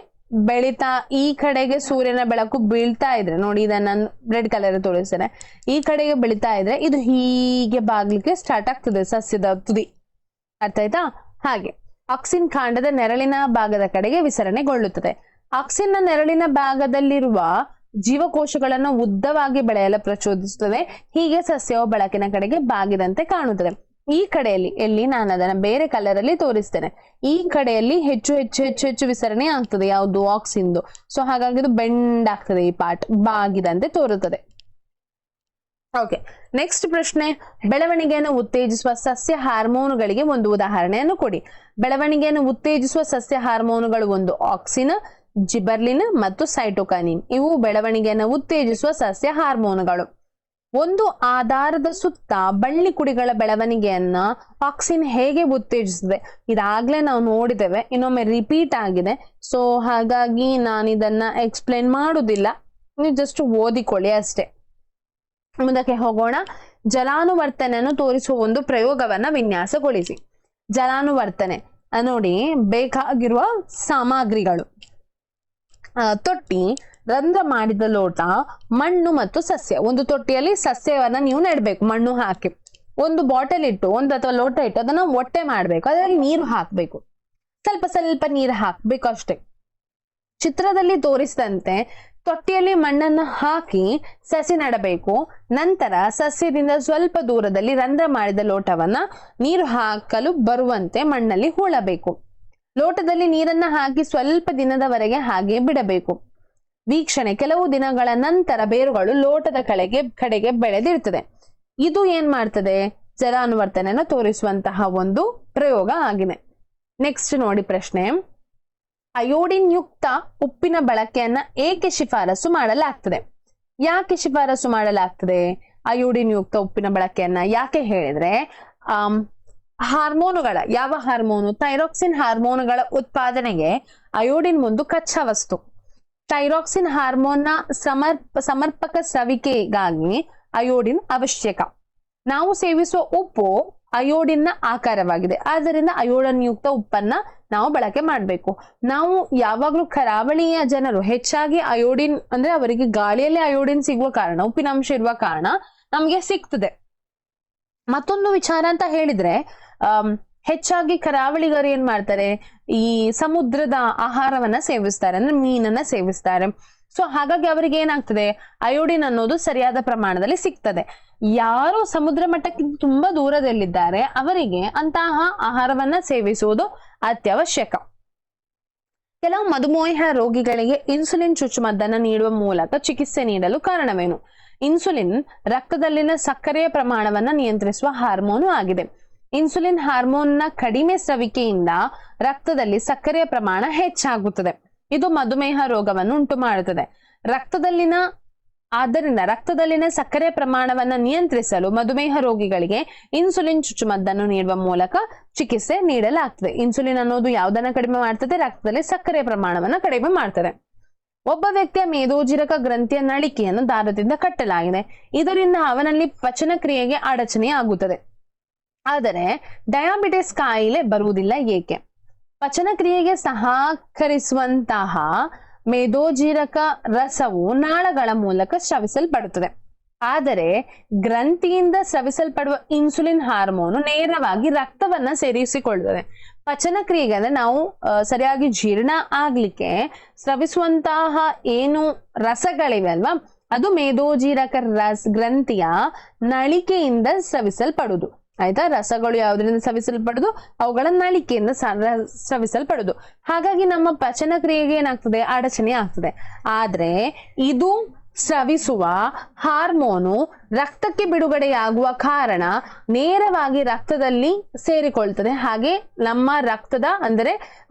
ಈ ಕಡೆಗೆ ಸೂರ್ಯನ ಬೆಳಕು ಬೀಳ್ತಾ ಇದ್ರೆ, ನೋಡಿ ಇದನ್ನ ನಾನು ರೆಡ್ ಕಲರ್ ತೋರಿಸ್ತೇನೆ, ಈ ಕಡೆಗೆ ಬೆಳೀತಾ ಇದ್ರೆ ಇದು ಹೀಗೆ ಬಾಗ್ಲಿಕ್ಕೆ ಸ್ಟಾರ್ಟ್ ಆಗ್ತದೆ ಸಸ್ಯದ ತುದಿ. ಅರ್ಥ ಆಯ್ತಾ? ಹಾಗೆ ಆಕ್ಸಿನ್ ಕಾಂಡದ ನೆರಳಿನ ಭಾಗದ ಕಡೆಗೆ ವಿಸರಣೆಗೊಳ್ಳುತ್ತದೆ. ಆಕ್ಸಿನ್ ನ ನೆರಳಿನ ಭಾಗದಲ್ಲಿರುವ ಜೀವಕೋಶಗಳನ್ನು ಉದ್ದವಾಗಿ ಬೆಳೆಯಲು ಪ್ರಚೋದಿಸುತ್ತದೆ. ಹೀಗೆ ಸಸ್ಯವು ಬೆಳಕಿನ ಕಡೆಗೆ ಬಾಗಿದಂತೆ ಕಾಣುತ್ತದೆ. ಈ ಕಡೆಯಲ್ಲಿ, ಎಲ್ಲಿ ನಾನು ಅದನ್ನ ಬೇರೆ ಕಲರ್ ಅಲ್ಲಿ ತೋರಿಸ್ತೇನೆ, ಈ ಕಡೆಯಲ್ಲಿ ಹೆಚ್ಚು ಹೆಚ್ಚು ಹೆಚ್ಚು ಹೆಚ್ಚು ವಿಸರಣೆ ಆಗ್ತದೆ. ಯಾವುದು? ಆಕ್ಸಿನ್ದು. ಸೊ ಹಾಗಾಗಿ ಇದು ಬೆಂಡ್ ಆಗ್ತದೆ, ಈ ಪಾರ್ಟ್ ಬಾಗಿದಂತೆ ತೋರುತ್ತದೆ. ಓಕೆ, ನೆಕ್ಸ್ಟ್ ಪ್ರಶ್ನೆ, ಬೆಳವಣಿಗೆಯನ್ನು ಉತ್ತೇಜಿಸುವ ಸಸ್ಯ ಹಾರ್ಮೋನುಗಳಿಗೆ ಒಂದು ಉದಾಹರಣೆಯನ್ನು ಕೊಡಿ. ಬೆಳವಣಿಗೆಯನ್ನು ಉತ್ತೇಜಿಸುವ ಸಸ್ಯ ಹಾರ್ಮೋನುಗಳು ಒಂದು ಆಕ್ಸಿನ್, ಜಿಬರ್ಲಿನ್ ಮತ್ತು ಸೈಟೋಕೈನಿನ್. ಇವು ಬೆಳವಣಿಗೆಯನ್ನು ಉತ್ತೇಜಿಸುವ ಸಸ್ಯ ಹಾರ್ಮೋನುಗಳು. ಒಂದು ಆಧಾರದ ಸುತ್ತ ಬಳ್ಳಿ ಕುಡಿಗಳ ಬೆಳವಣಿಗೆಯನ್ನ ಆಕ್ಸಿನ್ ಹೇಗೆ ಉತ್ತೇಜಿಸುತ್ತದೆ? ಇದಾಗ್ಲೇ ನಾವು ನೋಡಿದ್ದೇವೆ, ಇನ್ನೊಮ್ಮೆ ರಿಪೀಟ್ ಆಗಿದೆ. ಸೊ ಹಾಗಾಗಿ ನಾನು ಇದನ್ನ ಎಕ್ಸ್ಪ್ಲೇನ್ ಮಾಡುವುದಿಲ್ಲ, ನೀವು ಜಸ್ಟ್ ಓದಿಕೊಳ್ಳಿ ಅಷ್ಟೇ. ಮುಂದಕ್ಕೆ ಹೋಗೋಣ. ಜಲಾನುವರ್ತನೆಯನ್ನು ತೋರಿಸುವ ಒಂದು ಪ್ರಯೋಗವನ್ನ ವಿನ್ಯಾಸಗೊಳಿಸಿ. ಜಲಾನುವರ್ತನೆ ನೋಡಿ, ಬೇಕಾಗಿರುವ ಸಾಮಗ್ರಿಗಳು: ತೊಟ್ಟಿ, ರಂಧ್ರ ಮಾಡಿದ ಲೋಟ, ಮಣ್ಣು ಮತ್ತು ಸಸ್ಯ. ಒಂದು ತೊಟ್ಟಿಯಲ್ಲಿ ಸಸ್ಯವನ್ನ ನೀವು ನೆಡಬೇಕು ಮಣ್ಣು ಹಾಕಿ. ಒಂದು ಬಾಟಲ್ ಇಟ್ಟು, ಒಂದು ಅಥವಾ ಲೋಟ ಇಟ್ಟು ಅದನ್ನ ಒಟ್ಟೆ ಮಾಡ್ಬೇಕು. ಅದರಲ್ಲಿ ನೀರು ಹಾಕ್ಬೇಕು, ಸ್ವಲ್ಪ ಸ್ವಲ್ಪ ನೀರು ಹಾಕ್ಬೇಕು ಅಷ್ಟೇ. ಚಿತ್ರದಲ್ಲಿ ತೋರಿಸಿದಂತೆ ತೊಟ್ಟಿಯಲ್ಲಿ ಮಣ್ಣನ್ನು ಹಾಕಿ ಸಸಿ ನೆಡಬೇಕು. ನಂತರ ಸಸ್ಯದಿಂದ ಸ್ವಲ್ಪ ದೂರದಲ್ಲಿ ರಂಧ್ರ ಮಾಡಿದ ಲೋಟವನ್ನ ನೀರು ಹಾಕಲು ಬರುವಂತೆ ಮಣ್ಣಲ್ಲಿ ಹೂಳಬೇಕು. ಲೋಟದಲ್ಲಿ ನೀರನ್ನ ಹಾಕಿ ಸ್ವಲ್ಪ ದಿನದವರೆಗೆ ಹಾಗೆ ಬಿಡಬೇಕು. ವೀಕ್ಷಣೆ: ಕೆಲವು ದಿನಗಳ ನಂತರ ಬೇರುಗಳು ಲೋಟದ ಕಡೆಗೆ ಬೆಳೆದಿರ್ತದೆ. ಇದು ಏನ್ ಮಾಡ್ತದೆ? ಜಲಾನುವರ್ತನೆಯನ್ನು ತೋರಿಸುವಂತಹ ಒಂದು ಪ್ರಯೋಗ ಆಗಿದೆ. ನೆಕ್ಸ್ಟ್ ನೋಡಿ ಪ್ರಶ್ನೆ, ಅಯೋಡಿನ್ ಯುಕ್ತ ಉಪ್ಪಿನ ಬಳಕೆಯನ್ನ ಏಕೆ ಶಿಫಾರಸು ಮಾಡಲಾಗ್ತದೆ? ಯಾಕೆ ಶಿಫಾರಸು ಮಾಡಲಾಗ್ತದೆ ಅಯೋಡಿನ್ ಯುಕ್ತ ಉಪ್ಪಿನ ಬಳಕೆಯನ್ನ? ಯಾಕೆ ಹೇಳಿದ್ರೆ ಹಾರ್ಮೋನುಗಳ, ಯಾವ ಹಾರ್ಮೋನು? ಥೈರಾಕ್ಸಿನ್ ಹಾರ್ಮೋನುಗಳ ಉತ್ಪಾದನೆಗೆ ಅಯೋಡಿನ್ ಒಂದು ಕಚ್ಚಾ ವಸ್ತು. ಥೈರಾಕ್ಸಿನ್ ಹಾರ್ಮೋನ್ನ ಸಮರ್ಪಕ ಸ್ರವಿಕೆಗಾಗಿ ಅಯೋಡಿನ್ ಅವಶ್ಯಕ. ನಾವು ಸೇವಿಸುವ ಉಪ್ಪು ಅಯೋಡಿನ್ನ ಆಕಾರವಾಗಿದೆ. ಆದ್ದರಿಂದ ಅಯೋಡಿನ್ ಯುಕ್ತ ಉಪ್ಪನ್ನ ನಾವು ಬಳಕೆ ಮಾಡಬೇಕು. ನಾವು ಯಾವಾಗ್ಲೂ ಕರಾವಳಿಯ ಜನರು ಹೆಚ್ಚಾಗಿ ಅಯೋಡಿನ್ ಅಂದ್ರೆ ಅವರಿಗೆ ಗಾಳಿಯಲ್ಲಿ ಅಯೋಡಿನ್ ಸಿಗುವ ಕಾರಣ, ಉಪ್ಪಿನಾಂಶ ಇರುವ ಕಾರಣ ನಮ್ಗೆ ಸಿಗ್ತದೆ. ಮತ್ತೊಂದು ವಿಚಾರ ಅಂತ ಹೇಳಿದ್ರೆ, ಹೆಚ್ಚಾಗಿ ಕರಾವಳಿಗರು ಏನ್ ಮಾಡ್ತಾರೆ? ಈ ಸಮುದ್ರದ ಆಹಾರವನ್ನ ಸೇವಿಸ್ತಾರೆ, ಅಂದ್ರೆ ಮೀನನ್ನ ಸೇವಿಸ್ತಾರೆ. ಸೊ ಹಾಗಾಗಿ ಅವರಿಗೆ ಏನಾಗ್ತದೆ? ಅಯೋಡಿನ್ ಅನ್ನೋದು ಸರಿಯಾದ ಪ್ರಮಾಣದಲ್ಲಿ ಸಿಗ್ತದೆ. ಯಾರು ಸಮುದ್ರ ಮಟ್ಟಕ್ಕಿಂತ ತುಂಬಾ ದೂರದಲ್ಲಿದ್ದಾರೆ ಅವರಿಗೆ ಅಂತಹ ಆಹಾರವನ್ನ ಸೇವಿಸುವುದು ಅತ್ಯವಶ್ಯಕ. ಕೆಲವು ಮಧುಮೇಹ ರೋಗಿಗಳಿಗೆ ಇನ್ಸುಲಿನ್ ಚುಚ್ಚುಮದ್ದನ್ನು ನೀಡುವ ಮೂಲಕ ಚಿಕಿತ್ಸೆ ನೀಡಲು ಕಾರಣವೇನು? ಇನ್ಸುಲಿನ್ ರಕ್ತದಲ್ಲಿನ ಸಕ್ಕರೆಯ ಪ್ರಮಾಣವನ್ನ ನಿಯಂತ್ರಿಸುವ ಹಾರ್ಮೋನು ಆಗಿದೆ. ಇನ್ಸುಲಿನ್ ಹಾರ್ಮೋನ್ನ ಕಡಿಮೆ ಸ್ರವಿಕೆಯಿಂದ ರಕ್ತದಲ್ಲಿ ಸಕ್ಕರೆಯ ಪ್ರಮಾಣ ಹೆಚ್ಚಾಗುತ್ತದೆ. ಇದು ಮಧುಮೇಹ ರೋಗವನ್ನು ಉಂಟು ಮಾಡುತ್ತದೆ. ಆದ್ದರಿಂದ ರಕ್ತದಲ್ಲಿನ ಸಕ್ಕರೆ ಪ್ರಮಾಣವನ್ನ ನಿಯಂತ್ರಿಸಲು ಮಧುಮೇಹ ರೋಗಿಗಳಿಗೆ ಇನ್ಸುಲಿನ್ ಚುಚ್ಚುಮದ್ದನ್ನು ನೀಡುವ ಮೂಲಕ ಚಿಕಿತ್ಸೆ ನೀಡಲಾಗ್ತದೆ. ಇನ್ಸುಲಿನ್ ಅನ್ನೋದು ಯಾವುದನ್ನ ಕಡಿಮೆ ಮಾಡ್ತದೆ? ರಕ್ತದಲ್ಲಿ ಸಕ್ಕರೆಯ ಪ್ರಮಾಣವನ್ನ ಕಡಿಮೆ ಮಾಡ್ತದೆ. ಒಬ್ಬ ವ್ಯಕ್ತಿಯ ಮೇದೋಜೀರಕ ಗ್ರಂಥಿಯ ನಳಿಕೆಯನ್ನು ದಾರದಿಂದ ಕಟ್ಟಲಾಗಿದೆ. ಇದರಿಂದ ಅವನಲ್ಲಿ ಪಚನ ಕ್ರಿಯೆಗೆ ಅಡಚಣೆ ಆಗುತ್ತದೆ. ಆದರೆ ಡಯಾಬಿಟಿಸ್ ಕಾಯಿಲೆ ಬರುವುದಿಲ್ಲ. ಏಕೆ? ಪಚನ ಕ್ರಿಯೆಗೆ ಸಹಕರಿಸುವಂತಹ ಮೇದೋಜೀರಕ ರಸವು ನಾಳಗಳ ಮೂಲಕ ಸ್ರವಿಸಲ್ಪಡುತ್ತದೆ. ಆದರೆ ಗ್ರಂಥಿಯಿಂದ ಸ್ರವಿಸಲ್ಪಡುವ ಇನ್ಸುಲಿನ್ ಹಾರ್ಮೋನು ನೇರವಾಗಿ ರಕ್ತವನ್ನ ಸೇರಿಸಿಕೊಳ್ಳುತ್ತದೆ. ಪಚನ ಕ್ರಿಯೆಗೆ ಅಂದ್ರೆ ನಾವು ಸರಿಯಾಗಿ ಜೀರ್ಣ ಆಗ್ಲಿಕ್ಕೆ ಸ್ರವಿಸುವಂತಹ ಏನು ರಸಗಳಿವೆ ಅಲ್ವಾ, ಅದು ಮೇದೋಜೀರಕ ಗ್ರಂಥಿಯ ನಳಿಕೆಯಿಂದ ಸ್ರವಿಸಲ್ಪಡುವುದು. ಆಯ್ತಾ? ರಸಗಳು ಯಾವುದರಿಂದ ಸ್ರವಿಸಲ್ಪಡುದು? ಅವುಗಳ ನಳಿಕೆಯಿಂದ ಸ್ರವಿಸಲ್ಪಡುದು. ಹಾಗಾಗಿ ನಮ್ಮ ಪಚನ ಕ್ರಿಯೆಗೆ ಏನಾಗ್ತದೆ? ಅಡಚಣೆ ಆಗ್ತದೆ. ಆದ್ರೆ ಇದು ಸ್ರವಿಸುವ ಹಾರ್ಮೋನು ರಕ್ತಕ್ಕೆ ಬಿಡುಗಡೆಯಾಗುವ ಕಾರಣ ನೇರವಾಗಿ ರಕ್ತದಲ್ಲಿ ಸೇರಿಕೊಳ್ತದೆ. ಹಾಗೆ ನಮ್ಮ ರಕ್ತದ ಅಂದರೆ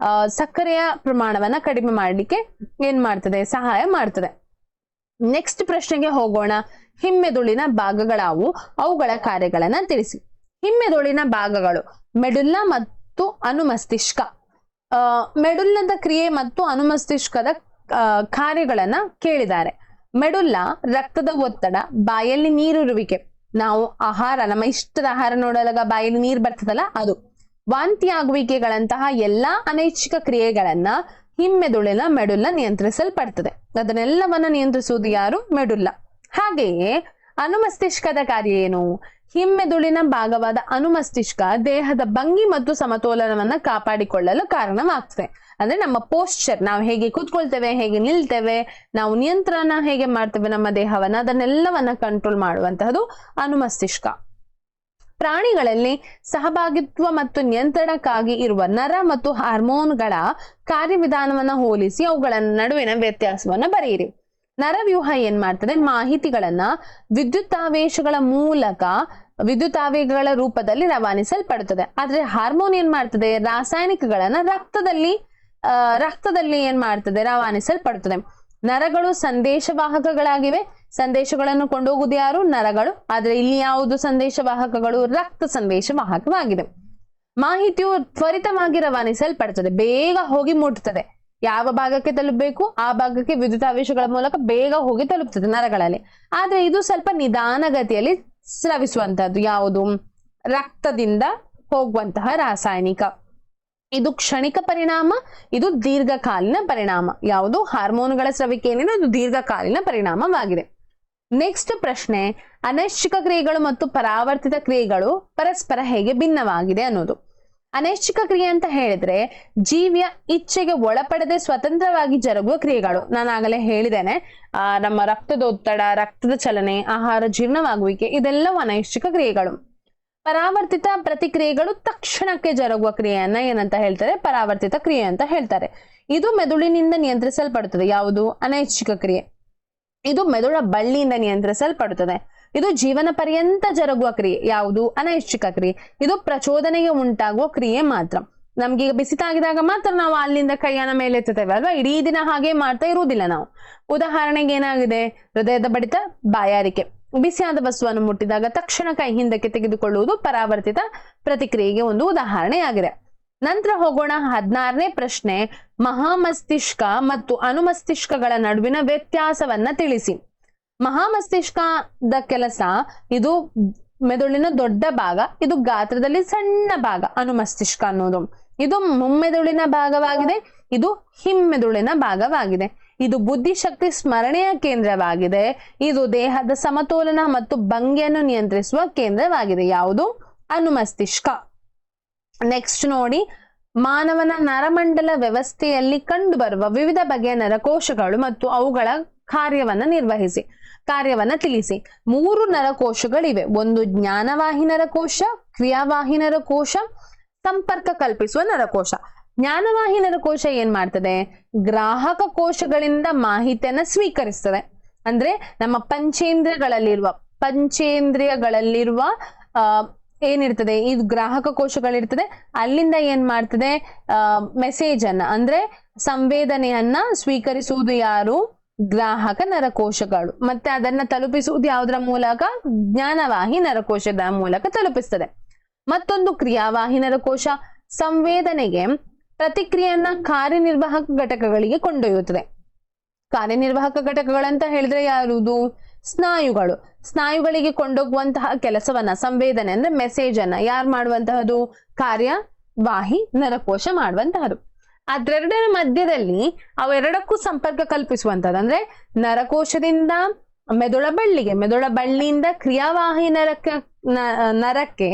ಸಕ್ಕರೆಯ ಪ್ರಮಾಣವನ್ನ ಕಡಿಮೆ ಮಾಡಲಿಕ್ಕೆ ಏನ್ ಮಾಡ್ತದೆ? ಸಹಾಯ ಮಾಡ್ತದೆ. ನೆಕ್ಸ್ಟ್ ಪ್ರಶ್ನೆಗೆ ಹೋಗೋಣ. ಹಿಮ್ಮೆದುಳಿನ ಭಾಗಗಳಾವು? ಅವುಗಳ ಕಾರ್ಯಗಳನ್ನ ತಿಳಿಸಿ. ಹಿಮ್ಮೆದುಳಿನ ಭಾಗಗಳು ಮೆಡುಲ್ಲಾ ಮತ್ತು ಅನುಮಸ್ತಿಷ್ಕ. ಮೆಡುಲ್ಲದ ಕ್ರಿಯೆ ಮತ್ತು ಅನುಮಸ್ತಿಷ್ಕದ ಕಾರ್ಯಗಳನ್ನ ಕೇಳಿದ್ದಾರೆ. ಮೆಡುಲ್ಲಾ ರಕ್ತದ ಒತ್ತಡ, ಬಾಯಲ್ಲಿ ನೀರಿರುವಿಕೆ. ನಾವು ಆಹಾರ, ನಮ್ಮ ಇಷ್ಟದ ಆಹಾರ ನೋಡಲಾಗ ಬಾಯಲ್ಲಿ ನೀರು ಬರ್ತದಲ್ಲ, ಅದು. ವಾಂತಿ ಆಗುವಿಕೆಗಳಂತಹ ಎಲ್ಲಾ ಅನೈಚ್ಛಿಕ ಕ್ರಿಯೆಗಳನ್ನ ಹಿಮ್ಮೆದುಳಿನ ಮೆಡುಲ್ಲಾ ನಿಯಂತ್ರಿಸಲ್ಪಡ್ತದೆ. ಅದನ್ನೆಲ್ಲವನ್ನ ನಿಯಂತ್ರಿಸುವುದು ಯಾರು? ಮೆಡುಲ್ಲಾ. ಹಾಗೆಯೇ ಅನುಮಸ್ತಿಷ್ಕದ ಕಾರ್ಯ ಏನು? ಹಿಮ್ಮೆದುಳಿನ ಭಾಗವಾದ ಅನುಮಸ್ತಿಷ್ಕ ದೇಹದ ಭಂಗಿ ಮತ್ತು ಸಮತೋಲನವನ್ನ ಕಾಪಾಡಿಕೊಳ್ಳಲು ಕಾರಣವಾಗ್ತದೆ. ಅಂದ್ರೆ ನಮ್ಮ ಪೋಸ್ಚರ್, ನಾವು ಹೇಗೆ ಕೂತ್ಕೊಳ್ತೇವೆ, ಹೇಗೆ ನಿಲ್ತೇವೆ, ನಾವು ನಿಯಂತ್ರಣ ಹೇಗೆ ಮಾಡ್ತೇವೆ ನಮ್ಮ ದೇಹವನ್ನ, ಅದನ್ನೆಲ್ಲವನ್ನ ಕಂಟ್ರೋಲ್ ಮಾಡುವಂತಹದ್ದು ಅನುಮಸ್ತಿಷ್ಕ. ಪ್ರಾಣಿಗಳಲ್ಲಿ ಸಹಭಾಗಿತ್ವ ಮತ್ತು ನಿಯಂತ್ರಣಕ್ಕಾಗಿ ಇರುವ ನರ ಮತ್ತು ಹಾರ್ಮೋನ್ಗಳ ಕಾರ್ಯವಿಧಾನವನ್ನ ಹೋಲಿಸಿ ಅವುಗಳ ನಡುವಿನ ವ್ಯತ್ಯಾಸವನ್ನ ಬರೆಯಿರಿ. ನರವ್ಯೂಹ ಏನ್ ಮಾಡ್ತದೆ? ಮಾಹಿತಿಗಳನ್ನ ವಿದ್ಯುತ್ತಾವೇಶಗಳ ಮೂಲಕ ವಿದ್ಯುತ್ತಾವೇಗಗಳ ರೂಪದಲ್ಲಿ ರವಾನಿಸಲ್ಪಡುತ್ತದೆ. ಆದ್ರೆ ಹಾರ್ಮೋನ್ ಏನ್ ಮಾಡ್ತದೆ? ರಾಸಾಯನಿಕಗಳನ್ನ ರಕ್ತದಲ್ಲಿ ಏನ್ ಮಾಡ್ತದೆ? ರವಾನಿಸಲ್ಪಡುತ್ತದೆ. ನರಗಳು ಸಂದೇಶವಾಹಕಗಳಾಗಿವೆ. ಸಂದೇಶಗಳನ್ನು ಕೊಂಡೋಗುವುದು ಯಾರು? ನರಗಳು. ಆದ್ರೆ ಇಲ್ಲಿ ಯಾವುದು ಸಂದೇಶವಾಹಕಗಳು? ರಕ್ತ ಸಂದೇಶವಾಹಕವಾಗಿದೆ. ಮಾಹಿತಿಯು ತ್ವರಿತವಾಗಿ ರವಾನಿಸಲ್ಪಡುತ್ತದೆ, ಬೇಗ ಹೋಗಿ ಮುಟ್ಟುತ್ತದೆ. ಯಾವ ಭಾಗಕ್ಕೆ ತಲುಪಬೇಕು ಆ ಭಾಗಕ್ಕೆ ವಿದ್ಯುತಾವೇಶಗಳ ಮೂಲಕ ಬೇಗ ಹೋಗಿ ತಲುಪ್ತದೆ ನರಗಳಲ್ಲಿ. ಆದ್ರೆ ಇದು ಸ್ವಲ್ಪ ನಿಧಾನಗತಿಯಲ್ಲಿ ಸ್ರವಿಸುವಂತಹದ್ದು. ಯಾವುದು? ರಕ್ತದಿಂದ ಹೋಗುವಂತಹ ರಾಸಾಯನಿಕ. ಇದು ಕ್ಷಣಿಕ ಪರಿಣಾಮ, ಇದು ದೀರ್ಘಕಾಲೀನ ಪರಿಣಾಮ. ಯಾವುದು? ಹಾರ್ಮೋನುಗಳ ಸ್ರವಿಕೆ ಏನಿದೆ ಅದು ದೀರ್ಘಕಾಲೀನ ಪರಿಣಾಮವಾಗಿದೆ. ನೆಕ್ಸ್ಟ್ ಪ್ರಶ್ನೆ, ಅನೈಚ್ಛಿಕ ಕ್ರಿಯೆಗಳು ಮತ್ತು ಪರಾವರ್ತಿತ ಕ್ರಿಯೆಗಳು ಪರಸ್ಪರ ಹೇಗೆ ಭಿನ್ನವಾಗಿದೆ ಅನ್ನೋದು. ಅನೈಚ್ಛಿಕ ಕ್ರಿಯೆ ಅಂತ ಹೇಳಿದ್ರೆ ಜೀವಿಯ ಇಚ್ಛೆಗೆ ಒಳಪಡದೆ ಸ್ವತಂತ್ರವಾಗಿ ಜರುಗುವ ಕ್ರಿಯೆಗಳು. ನಾನು ಆಗಲೇ ಹೇಳಿದ್ದೇನೆ, ನಮ್ಮ ರಕ್ತದ ಒತ್ತಡ, ರಕ್ತದ ಚಲನೆ, ಆಹಾರ ಜೀರ್ಣವಾಗುವಿಕೆ ಇದೆಲ್ಲವೂ ಅನೈಚ್ಛಿಕ ಕ್ರಿಯೆಗಳು. ಪರಾವರ್ತಿತ ಪ್ರತಿಕ್ರಿಯೆಗಳು ತಕ್ಷಣಕ್ಕೆ ಜರುಗುವ ಕ್ರಿಯೆಯನ್ನ ಏನಂತ ಹೇಳ್ತಾರೆ? ಪರಾವರ್ತಿತ ಕ್ರಿಯೆ ಅಂತ ಹೇಳ್ತಾರೆ. ಇದು ಮೆದುಳಿನಿಂದ ನಿಯಂತ್ರಿಸಲ್ಪಡುತ್ತದೆ. ಯಾವುದು? ಅನೈಚ್ಛಿಕ ಕ್ರಿಯೆ. ಇದು ಮೆದುಳ ಬಳ್ಳಿಯಿಂದ ನಿಯಂತ್ರಿಸಲ್ಪಡುತ್ತದೆ. ಇದು ಜೀವನ ಪರ್ಯಂತ ಜರುಗುವ ಕ್ರಿಯೆ. ಯಾವುದು? ಅನೈಚ್ಛಿಕ ಕ್ರಿಯೆ. ಇದು ಪ್ರಚೋದನೆಗೆ ಉಂಟಾಗುವ ಕ್ರಿಯೆ ಮಾತ್ರ. ನಮ್ಗೀಗ ಬಿಸಿತಾಗಿದಾಗ ಮಾತ್ರ ನಾವು ಅಲ್ಲಿಂದ ಕೈಯನ್ನ ಮೇಲೆ ಎತ್ತುತ್ತೇವೆ ಅಲ್ವಾ? ಇಡೀ ದಿನ ಹಾಗೆ ಮಾಡ್ತಾ ಇರುವುದಿಲ್ಲ ನಾವು. ಉದಾಹರಣೆಗೆ ಏನಾಗಿದೆ? ಹೃದಯದ ಬಡಿತ, ಬಾಯಾರಿಕೆ. ಬಿಸಿಯಾದ ವಸ್ತುವನ್ನು ಮುಟ್ಟಿದಾಗ ತಕ್ಷಣ ಕೈ ಹಿಂದಕ್ಕೆ ತೆಗೆದುಕೊಳ್ಳುವುದು ಪರಾವರ್ತಿತ ಪ್ರತಿಕ್ರಿಯೆಗೆ ಒಂದು ಉದಾಹರಣೆಯಾಗಿದೆ. ನಂತರ ಹೋಗೋಣ 16ನೇ ಪ್ರಶ್ನೆ, ಮಹಾಮಸ್ತಿಷ್ಕ ಮತ್ತು ಅನುಮಸ್ತಿಷ್ಕಗಳ ನಡುವಿನ ವ್ಯತ್ಯಾಸವನ್ನ ತಿಳಿಸಿ. ಮಹಾಮಸ್ತಿಷ್ಕದ ಕೆಲಸ, ಇದು ಮೆದುಳಿನ ದೊಡ್ಡ ಭಾಗ, ಇದು ಗಾತ್ರದಲ್ಲಿ ಸಣ್ಣ ಭಾಗ. ಅನುಮಸ್ತಿಷ್ಕ ಅನ್ನೋದು ಇದು ಮುಮ್ಮೆದುಳಿನ ಭಾಗವಾಗಿದೆ, ಇದು ಹಿಮ್ಮೆದುಳಿನ ಭಾಗವಾಗಿದೆ. ಇದು ಬುದ್ಧಿಶಕ್ತಿ ಸ್ಮರಣೆಯ ಕೇಂದ್ರವಾಗಿದೆ. ಇದು ದೇಹದ ಸಮತೋಲನ ಮತ್ತು ಭಂಗಿಯನ್ನು ನಿಯಂತ್ರಿಸುವ ಕೇಂದ್ರವಾಗಿದೆ. ಯಾವುದು? ಅನುಮಸ್ತಿಷ್ಕ. ನೆಕ್ಸ್ಟ್ ನೋಡಿ, ಮಾನವನ ನರಮಂಡಲ ವ್ಯವಸ್ಥೆಯಲ್ಲಿ ಕಂಡುಬರುವ ವಿವಿಧ ಬಗೆಯ ನರಕೋಶಗಳು ಮತ್ತು ಅವುಗಳ ಕಾರ್ಯವನ್ನ ತಿಳಿಸಿ. 3 ನರಕೋಶಗಳಿವೆ. ಒಂದು ಜ್ಞಾನವಾಹಿ ನರಕೋಶ, ಕ್ರಿಯಾವಾಹಿ ನರಕೋಶ, ಸಂಪರ್ಕ ಕಲ್ಪಿಸುವ ನರಕೋಶ. ಜ್ಞಾನವಾಹಿ ನರಕೋಶ ಏನ್ ಮಾಡ್ತದೆ? ಗ್ರಾಹಕ ಕೋಶಗಳಿಂದ ಮಾಹಿತಿಯನ್ನ ಸ್ವೀಕರಿಸ್ತದೆ. ಅಂದ್ರೆ ನಮ್ಮ ಪಂಚೇಂದ್ರಿಯಗಳಲ್ಲಿರುವ ಏನಿರ್ತದೆ, ಇದು ಗ್ರಾಹಕ ಕೋಶಗಳಿರ್ತದೆ. ಅಲ್ಲಿಂದ ಏನ್ ಮಾಡ್ತದೆ, ಮೆಸೇಜ್ ಅನ್ನ ಅಂದ್ರೆ ಸಂವೇದನೆಯನ್ನ ಸ್ವೀಕರಿಸುವುದು ಯಾರು, ಗ್ರಾಹಕ ನರಕೋಶಗಳು. ಮತ್ತೆ ಅದನ್ನ ತಲುಪಿಸುವುದು ಯಾವುದರ ಮೂಲಕ, ಜ್ಞಾನವಾಹಿ ನರಕೋಶದ ಮೂಲಕ ತಲುಪಿಸ್ತದೆ. ಮತ್ತೊಂದು ಕ್ರಿಯಾವಾಹಿ ನರಕೋಶ ಸಂವೇದನೆಗೆ ಪ್ರತಿಕ್ರಿಯೆಯನ್ನ ಕಾರ್ಯನಿರ್ವಾಹಕ ಘಟಕಗಳಿಗೆ ಕೊಂಡೊಯ್ಯುತ್ತದೆ. ಕಾರ್ಯನಿರ್ವಾಹಕ ಘಟಕಗಳಂತ ಹೇಳಿದ್ರೆ ಯಾವುದು, ಸ್ನಾಯುಗಳು. ಸ್ನಾಯುಗಳಿಗೆ ಕೊಂಡೋಗುವಂತಹ ಕೆಲಸವನ್ನ, ಸಂವೇದನೆ ಅಂದ್ರೆ ಮೆಸೇಜ್ ಅನ್ನ ಯಾರು ಮಾಡುವಂತಹದ್ದು, ಕಾರ್ಯವಾಹಿ ನರಕೋಶ ಮಾಡುವಂತಹದ್ದು. ಅದೆರಡರ ಮಧ್ಯದಲ್ಲಿ ಅವೆರಡಕ್ಕೂ ಸಂಪರ್ಕ ಕಲ್ಪಿಸುವಂತದ್ದು ಅಂದ್ರೆ ನರಕೋಶದಿಂದ ಮೆದುಳ ಬಳ್ಳಿಗೆ, ಮೆದುಳ ಬಳ್ಳಿಯಿಂದ ಕ್ರಿಯಾವಾಹಿ ನರಕ್ಕೆ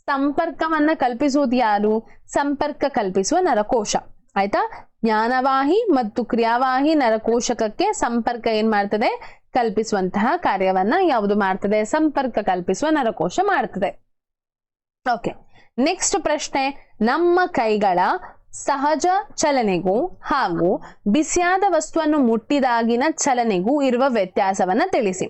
ಸಂಪರ್ಕವನ್ನ ಕಲ್ಪಿಸುವುದು ಯಾರು, ಸಂಪರ್ಕ ಕಲ್ಪಿಸುವ ನರಕೋಶ. ಆಯ್ತಾ, ಜ್ಞಾನವಾಹಿ ಮತ್ತು ಕ್ರಿಯಾವಾಹಿ ನರಕೋಶಕಕ್ಕೆ ಸಂಪರ್ಕ ಏನ್ ಮಾಡ್ತದೆ, ಕಲ್ಪಿಸುವಂತಹ ಕಾರ್ಯವನ್ನ ಯಾವುದು ಮಾಡ್ತದೆ, ಸಂಪರ್ಕ ಕಲ್ಪಿಸುವ ನರಕೋಶ ಮಾಡ್ತದೆ. ಓಕೆ, ನೆಕ್ಸ್ಟ್ ಪ್ರಶ್ನೆ, ನಮ್ಮ ಕೈಗಳ ಸಹಜ ಚಲನೆಗೂ ಹಾಗೂ ಬಿಸಿಯಾದ ವಸ್ತುವನ್ನು ಮುಟ್ಟಿದಾಗಿನ ಚಲನೆಗೂ ಇರುವ ವ್ಯತ್ಯಾಸವನ್ನ ತಿಳಿಸಿ.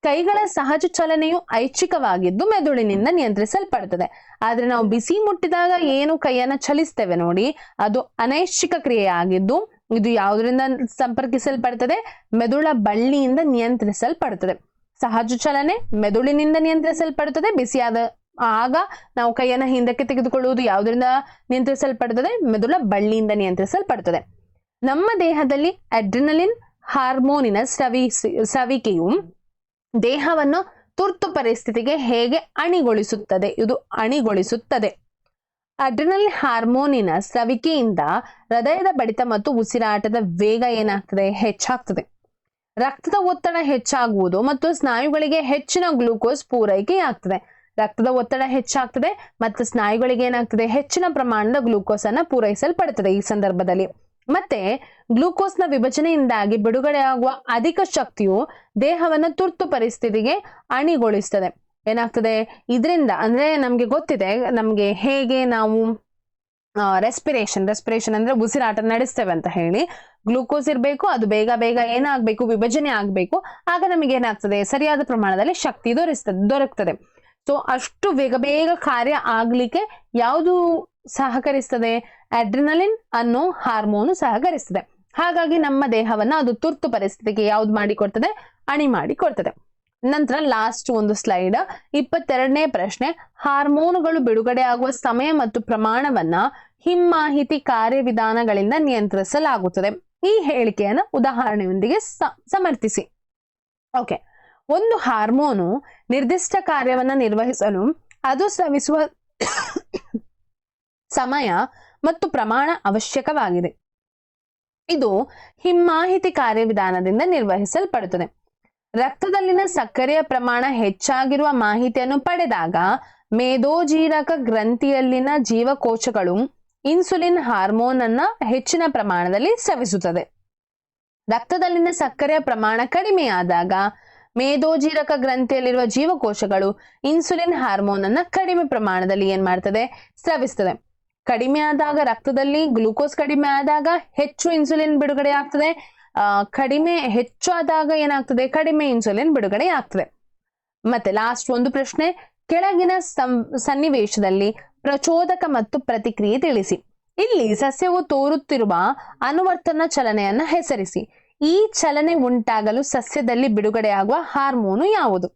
ಕೈಗಳ ಸಹಜ ಚಲನೆಯು ಐಚ್ಛಿಕವಾಗಿದ್ದು ಮೆದುಳಿನಿಂದ ನಿಯಂತ್ರಿಸಲ್ಪಡುತ್ತದೆ. ಆದ್ರೆ ನಾವು ಬಿಸಿ ಮುಟ್ಟಿದಾಗ ಏನು ಕೈಯನ್ನ ಚಲಿಸ್ತೇವೆ ನೋಡಿ, ಅದು ಅನೈಚ್ಛಿಕ ಕ್ರಿಯೆಯಾಗಿದ್ದು ಇದು ಯಾವುದರಿಂದ ಸಂಪರ್ಕಿಸಲ್ಪಡುತ್ತದೆ, ಮೆದುಳ ಬಳ್ಳಿಯಿಂದ ನಿಯಂತ್ರಿಸಲ್ಪಡುತ್ತದೆ. ಸಹಜ ಚಲನೆ ಮೆದುಳಿನಿಂದ ನಿಯಂತ್ರಿಸಲ್ಪಡುತ್ತದೆ. ಬಿಸಿಯಾದ ಆಗ ನಾವು ಕೈಯನ್ನ ಹಿಂದಕ್ಕೆ ತೆಗೆದುಕೊಳ್ಳುವುದು ಯಾವುದರಿಂದ ನಿಯಂತ್ರಿಸಲ್ಪಡುತ್ತದೆ, ಮೆದುಳ ಬಳ್ಳಿಯಿಂದ ನಿಯಂತ್ರಿಸಲ್ಪಡುತ್ತದೆ. ನಮ್ಮ ದೇಹದಲ್ಲಿ ಅಡ್ರಿನಲಿನ್ ಹಾರ್ಮೋನಿನ ಸ್ರವಿಕೆಯು ದೇಹವನ್ನು ತುರ್ತು ಪರಿಸ್ಥಿತಿಗೆ ಹೇಗೆ ಅಣಿಗೊಳಿಸುತ್ತದೆ, ಇದು ಅಣಿಗೊಳಿಸುತ್ತದೆ. ಅಡ್ರಿನಲಿನ್ ಹಾರ್ಮೋನಿನ ಸ್ರವಿಕೆಯಿಂದ ಹೃದಯದ ಬಡಿತ ಮತ್ತು ಉಸಿರಾಟದ ವೇಗ ಏನಾಗ್ತದೆ, ಹೆಚ್ಚಾಗ್ತದೆ. ರಕ್ತದ ಒತ್ತಡ ಹೆಚ್ಚಾಗುವುದು ಮತ್ತು ಸ್ನಾಯುಗಳಿಗೆ ಹೆಚ್ಚಿನ ಗ್ಲೂಕೋಸ್ ಪೂರೈಕೆಯಾಗ್ತದೆ. ರಕ್ತದ ಒತ್ತಡ ಹೆಚ್ಚಾಗ್ತದೆ ಮತ್ತು ಸ್ನಾಯುಗಳಿಗೆ ಏನಾಗ್ತದೆ, ಹೆಚ್ಚಿನ ಪ್ರಮಾಣದ ಗ್ಲೂಕೋಸ್ ಅನ್ನ ಪೂರೈಸಲ್ಪಡುತ್ತದೆ ಈ ಸಂದರ್ಭದಲ್ಲಿ. ಮತ್ತೆ ಗ್ಲೂಕೋಸ್ನ ವಿಭಜನೆಯಿಂದಾಗಿ ಬಿಡುಗಡೆಯಾಗುವ ಅಧಿಕ ಶಕ್ತಿಯು ದೇಹವನ್ನು ತುರ್ತು ಪರಿಸ್ಥಿತಿಗೆ ಅಣಿಗೊಳಿಸ್ತದೆ. ಏನಾಗ್ತದೆ ಇದರಿಂದ ಅಂದ್ರೆ ನಮ್ಗೆ ಗೊತ್ತಿದೆ, ನಮ್ಗೆ ಹೇಗೆ ನಾವು ರೆಸ್ಪಿರೇಷನ್ ಅಂದ್ರೆ ಉಸಿರಾಟ ನಡೆಸ್ತೇವೆ ಅಂತ ಹೇಳಿ. ಗ್ಲೂಕೋಸ್ ಇರಬೇಕು, ಅದು ಬೇಗ ಬೇಗ ಏನಾಗ್ಬೇಕು, ವಿಭಜನೆ ಆಗ್ಬೇಕು. ಆಗ ನಮಗೆ ಏನಾಗ್ತದೆ, ಸರಿಯಾದ ಪ್ರಮಾಣದಲ್ಲಿ ಶಕ್ತಿ ದೊರಕ್ತದೆ. ಸೊ ಅಷ್ಟು ಬೇಗ ಬೇಗ ಕಾರ್ಯ ಆಗ್ಲಿಕ್ಕೆ ಯಾವುದು ಸಹಕರಿಸ್ತದೆ, ಅಡ್ರಿನಲಿನ್ ಅನ್ನೋ ಹಾರ್ಮೋನು ಸಹಕರಿಸ್ತದೆ. ಹಾಗಾಗಿ ನಮ್ಮ ದೇಹವನ್ನ ಅದು ತುರ್ತು ಪರಿಸ್ಥಿತಿಗೆ ಯಾವ್ದು ಮಾಡಿಕೊಡ್ತದೆ, ಅಣಿ ಮಾಡಿಕೊಡ್ತದೆ. ನಂತರ ಲಾಸ್ಟ್ ಒಂದು ಸ್ಲೈಡ್, 22ನೇ ಪ್ರಶ್ನೆ, ಹಾರ್ಮೋನುಗಳು ಬಿಡುಗಡೆ ಆಗುವ ಸಮಯ ಮತ್ತು ಪ್ರಮಾಣವನ್ನ ಹಿಮ್ಮಾಹಿತಿ ಕಾರ್ಯವಿಧಾನಗಳಿಂದ ನಿಯಂತ್ರಿಸಲಾಗುತ್ತದೆ. ಈ ಹೇಳಿಕೆಯನ್ನು ಉದಾಹರಣೆಯೊಂದಿಗೆ ಸಮರ್ಥಿಸಿ. ಓಕೆ, ಒಂದು ಹಾರ್ಮೋನು ನಿರ್ದಿಷ್ಟ ಕಾರ್ಯವನ್ನ ನಿರ್ವಹಿಸಲು ಅದು ಸ್ರವಿಸುವ ಸಮಯ ಮತ್ತು ಪ್ರಮಾಣ ಅವಶ್ಯಕವಾಗಿದೆ. ಇದು ಹಿಮ್ಮಾಹಿತಿ ಕಾರ್ಯವಿಧಾನದಿಂದ ನಿರ್ವಹಿಸಲ್ಪಡುತ್ತದೆ. ರಕ್ತದಲ್ಲಿನ ಸಕ್ಕರೆಯ ಪ್ರಮಾಣ ಹೆಚ್ಚಾಗಿರುವ ಮಾಹಿತಿಯನ್ನು ಪಡೆದಾಗ ಮೇದೋಜೀರಕ ಗ್ರಂಥಿಯಲ್ಲಿನ ಜೀವಕೋಶಗಳು ಇನ್ಸುಲಿನ್ ಹಾರ್ಮೋನ್ ಅನ್ನ ಹೆಚ್ಚಿನ ಪ್ರಮಾಣದಲ್ಲಿ ಸ್ರವಿಸುತ್ತದೆ. ರಕ್ತದಲ್ಲಿನ ಸಕ್ಕರೆಯ ಪ್ರಮಾಣ ಕಡಿಮೆಯಾದಾಗ ಮೇದೋಜೀರಕ ಗ್ರಂಥಿಯಲ್ಲಿರುವ ಜೀವಕೋಶಗಳು ಇನ್ಸುಲಿನ್ ಹಾರ್ಮೋನ್ ಅನ್ನ ಕಡಿಮೆ ಪ್ರಮಾಣದಲ್ಲಿ ಏನ್ ಮಾಡ್ತದೆ, ಸ್ರವಿಸ್ತದೆ. ಕಡಿಮೆ ಆದಾಗ ರಕ್ತದಲ್ಲಿ ಗ್ಲೂಕೋಸ್ ಕಡಿಮೆ ಆದಾಗ ಹೆಚ್ಚು ಇನ್ಸುಲಿನ್ ಬಿಡುಗಡೆ ಆಗ್ತದೆ. ಹೆಚ್ಚು ಆದಾಗ ಏನಾಗ್ತದೆ, ಕಡಿಮೆ ಇನ್ಸುಲಿನ್ ಬಿಡುಗಡೆ ಆಗ್ತದೆ. ಮತ್ತೆ ಲಾಸ್ಟ್ ಒಂದು ಪ್ರಶ್ನೆ, ಕೆಳಗಿನ ಸನ್ನಿವೇಶದಲ್ಲಿ ಪ್ರಚೋದಕ ಮತ್ತು ಪ್ರತಿಕ್ರಿಯೆ ತಿಳಿಸಿ. ಇಲ್ಲಿ ಸಸ್ಯವು ತೋರುತ್ತಿರುವ ಅನುವರ್ತನ ಚಲನೆಯನ್ನ ಹೆಸರಿಸಿ. ಈ ಚಲನೆ ಉಂಟಾಗಲು ಸಸ್ಯದಲ್ಲಿ ಬಿಡುಗಡೆಯಾಗುವ ಹಾರ್ಮೋನು ಯಾವುದು?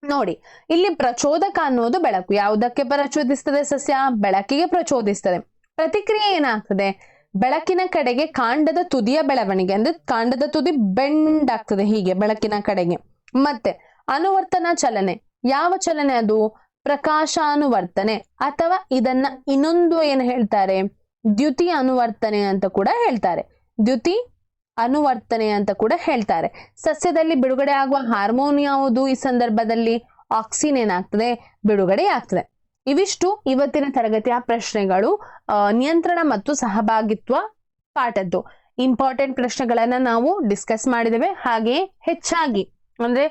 ನೋಡಿ, ಇಲ್ಲಿ ಪ್ರಚೋದಕ ಅನ್ನೋದು ಬೆಳಕು. ಯಾವುದಕ್ಕೆ ಪ್ರಚೋದಿಸ್ತದೆ ಸಸ್ಯ? ಬೆಳಕಿಗೆ ಪ್ರಚೋದಿಸ್ತದೆ. ಪ್ರತಿಕ್ರಿಯೆ ಏನಾಗ್ತದೆ, ಬೆಳಕಿನ ಕಡೆಗೆ ಕಾಂಡದ ತುದಿಯ ಬೆಳವಣಿಗೆ, ಅಂದ್ರೆ ಕಾಂಡದ ತುದಿ ಬೆಂಡ್ ಆಗ್ತದೆ ಹೀಗೆ ಬೆಳಕಿನ ಕಡೆಗೆ. ಮತ್ತೆ ಅನುವರ್ತನ ಚಲನೆ, ಯಾವ ಚಲನೆ ಅದು? ಪ್ರಕಾಶಾನುವರ್ತನೆ, ಅಥವಾ ಇದನ್ನ ಇನ್ನೊಂದು ಏನು ಹೇಳ್ತಾರೆ, ದ್ಯುತಿ ಅನುವರ್ತನೆ ಅಂತ ಕೂಡ ಹೇಳ್ತಾರೆ. ದ್ಯುತಿ ಅನುವರ್ತನೆ ಅಂತ ಕೂಡ ಹೇಳ್ತಾರೆ. ಸಸ್ಯದಲ್ಲಿ ಬಿಡುಗಡೆ ಆಗುವ ಹಾರ್ಮೋನ್ ಯಾವುದು? ಈ ಸಂದರ್ಭದಲ್ಲಿ ಆಕ್ಸಿನ್ ಏನಾಗ್ತದೆ, ಬಿಡುಗಡೆ ಆಗ್ತದೆ. ಇವಿಷ್ಟು ಇವತ್ತಿನ ತರಗತಿಯ ಪ್ರಶ್ನೆಗಳು. ನಿಯಂತ್ರಣ ಮತ್ತು ಸಹಭಾಗಿತ್ವ ಪಾಠದ್ದು ಇಂಪಾರ್ಟೆಂಟ್ ಪ್ರಶ್ನೆಗಳನ್ನ ನಾವು ಡಿಸ್ಕಸ್ ಮಾಡಿದ್ದೇವೆ. ಹಾಗೆ ಹೆಚ್ಚಾಗಿ ಅಂದ್ರೆ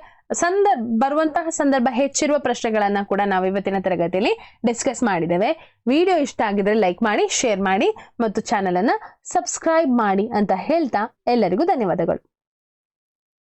ಬರುವಂತಹ ಸಂದರ್ಭ ಹೆಚ್ಚಿರುವ ಪ್ರಶ್ನೆಗಳನ್ನ ಕೂಡ ನಾವು ಇವತ್ತಿನ ತರಗತಿಯಲ್ಲಿ ಡಿಸ್ಕಸ್ ಮಾಡಿದ್ದೇವೆ. ವಿಡಿಯೋ ಇಷ್ಟ ಆಗಿದ್ರೆ ಲೈಕ್ ಮಾಡಿ, ಶೇರ್ ಮಾಡಿ ಮತ್ತು ಚಾನೆಲ್ ಅನ್ನ ಸಬ್ಸ್ಕ್ರೈಬ್ ಮಾಡಿ ಅಂತ ಹೇಳ್ತಾ ಎಲ್ಲರಿಗೂ ಧನ್ಯವಾದಗಳು.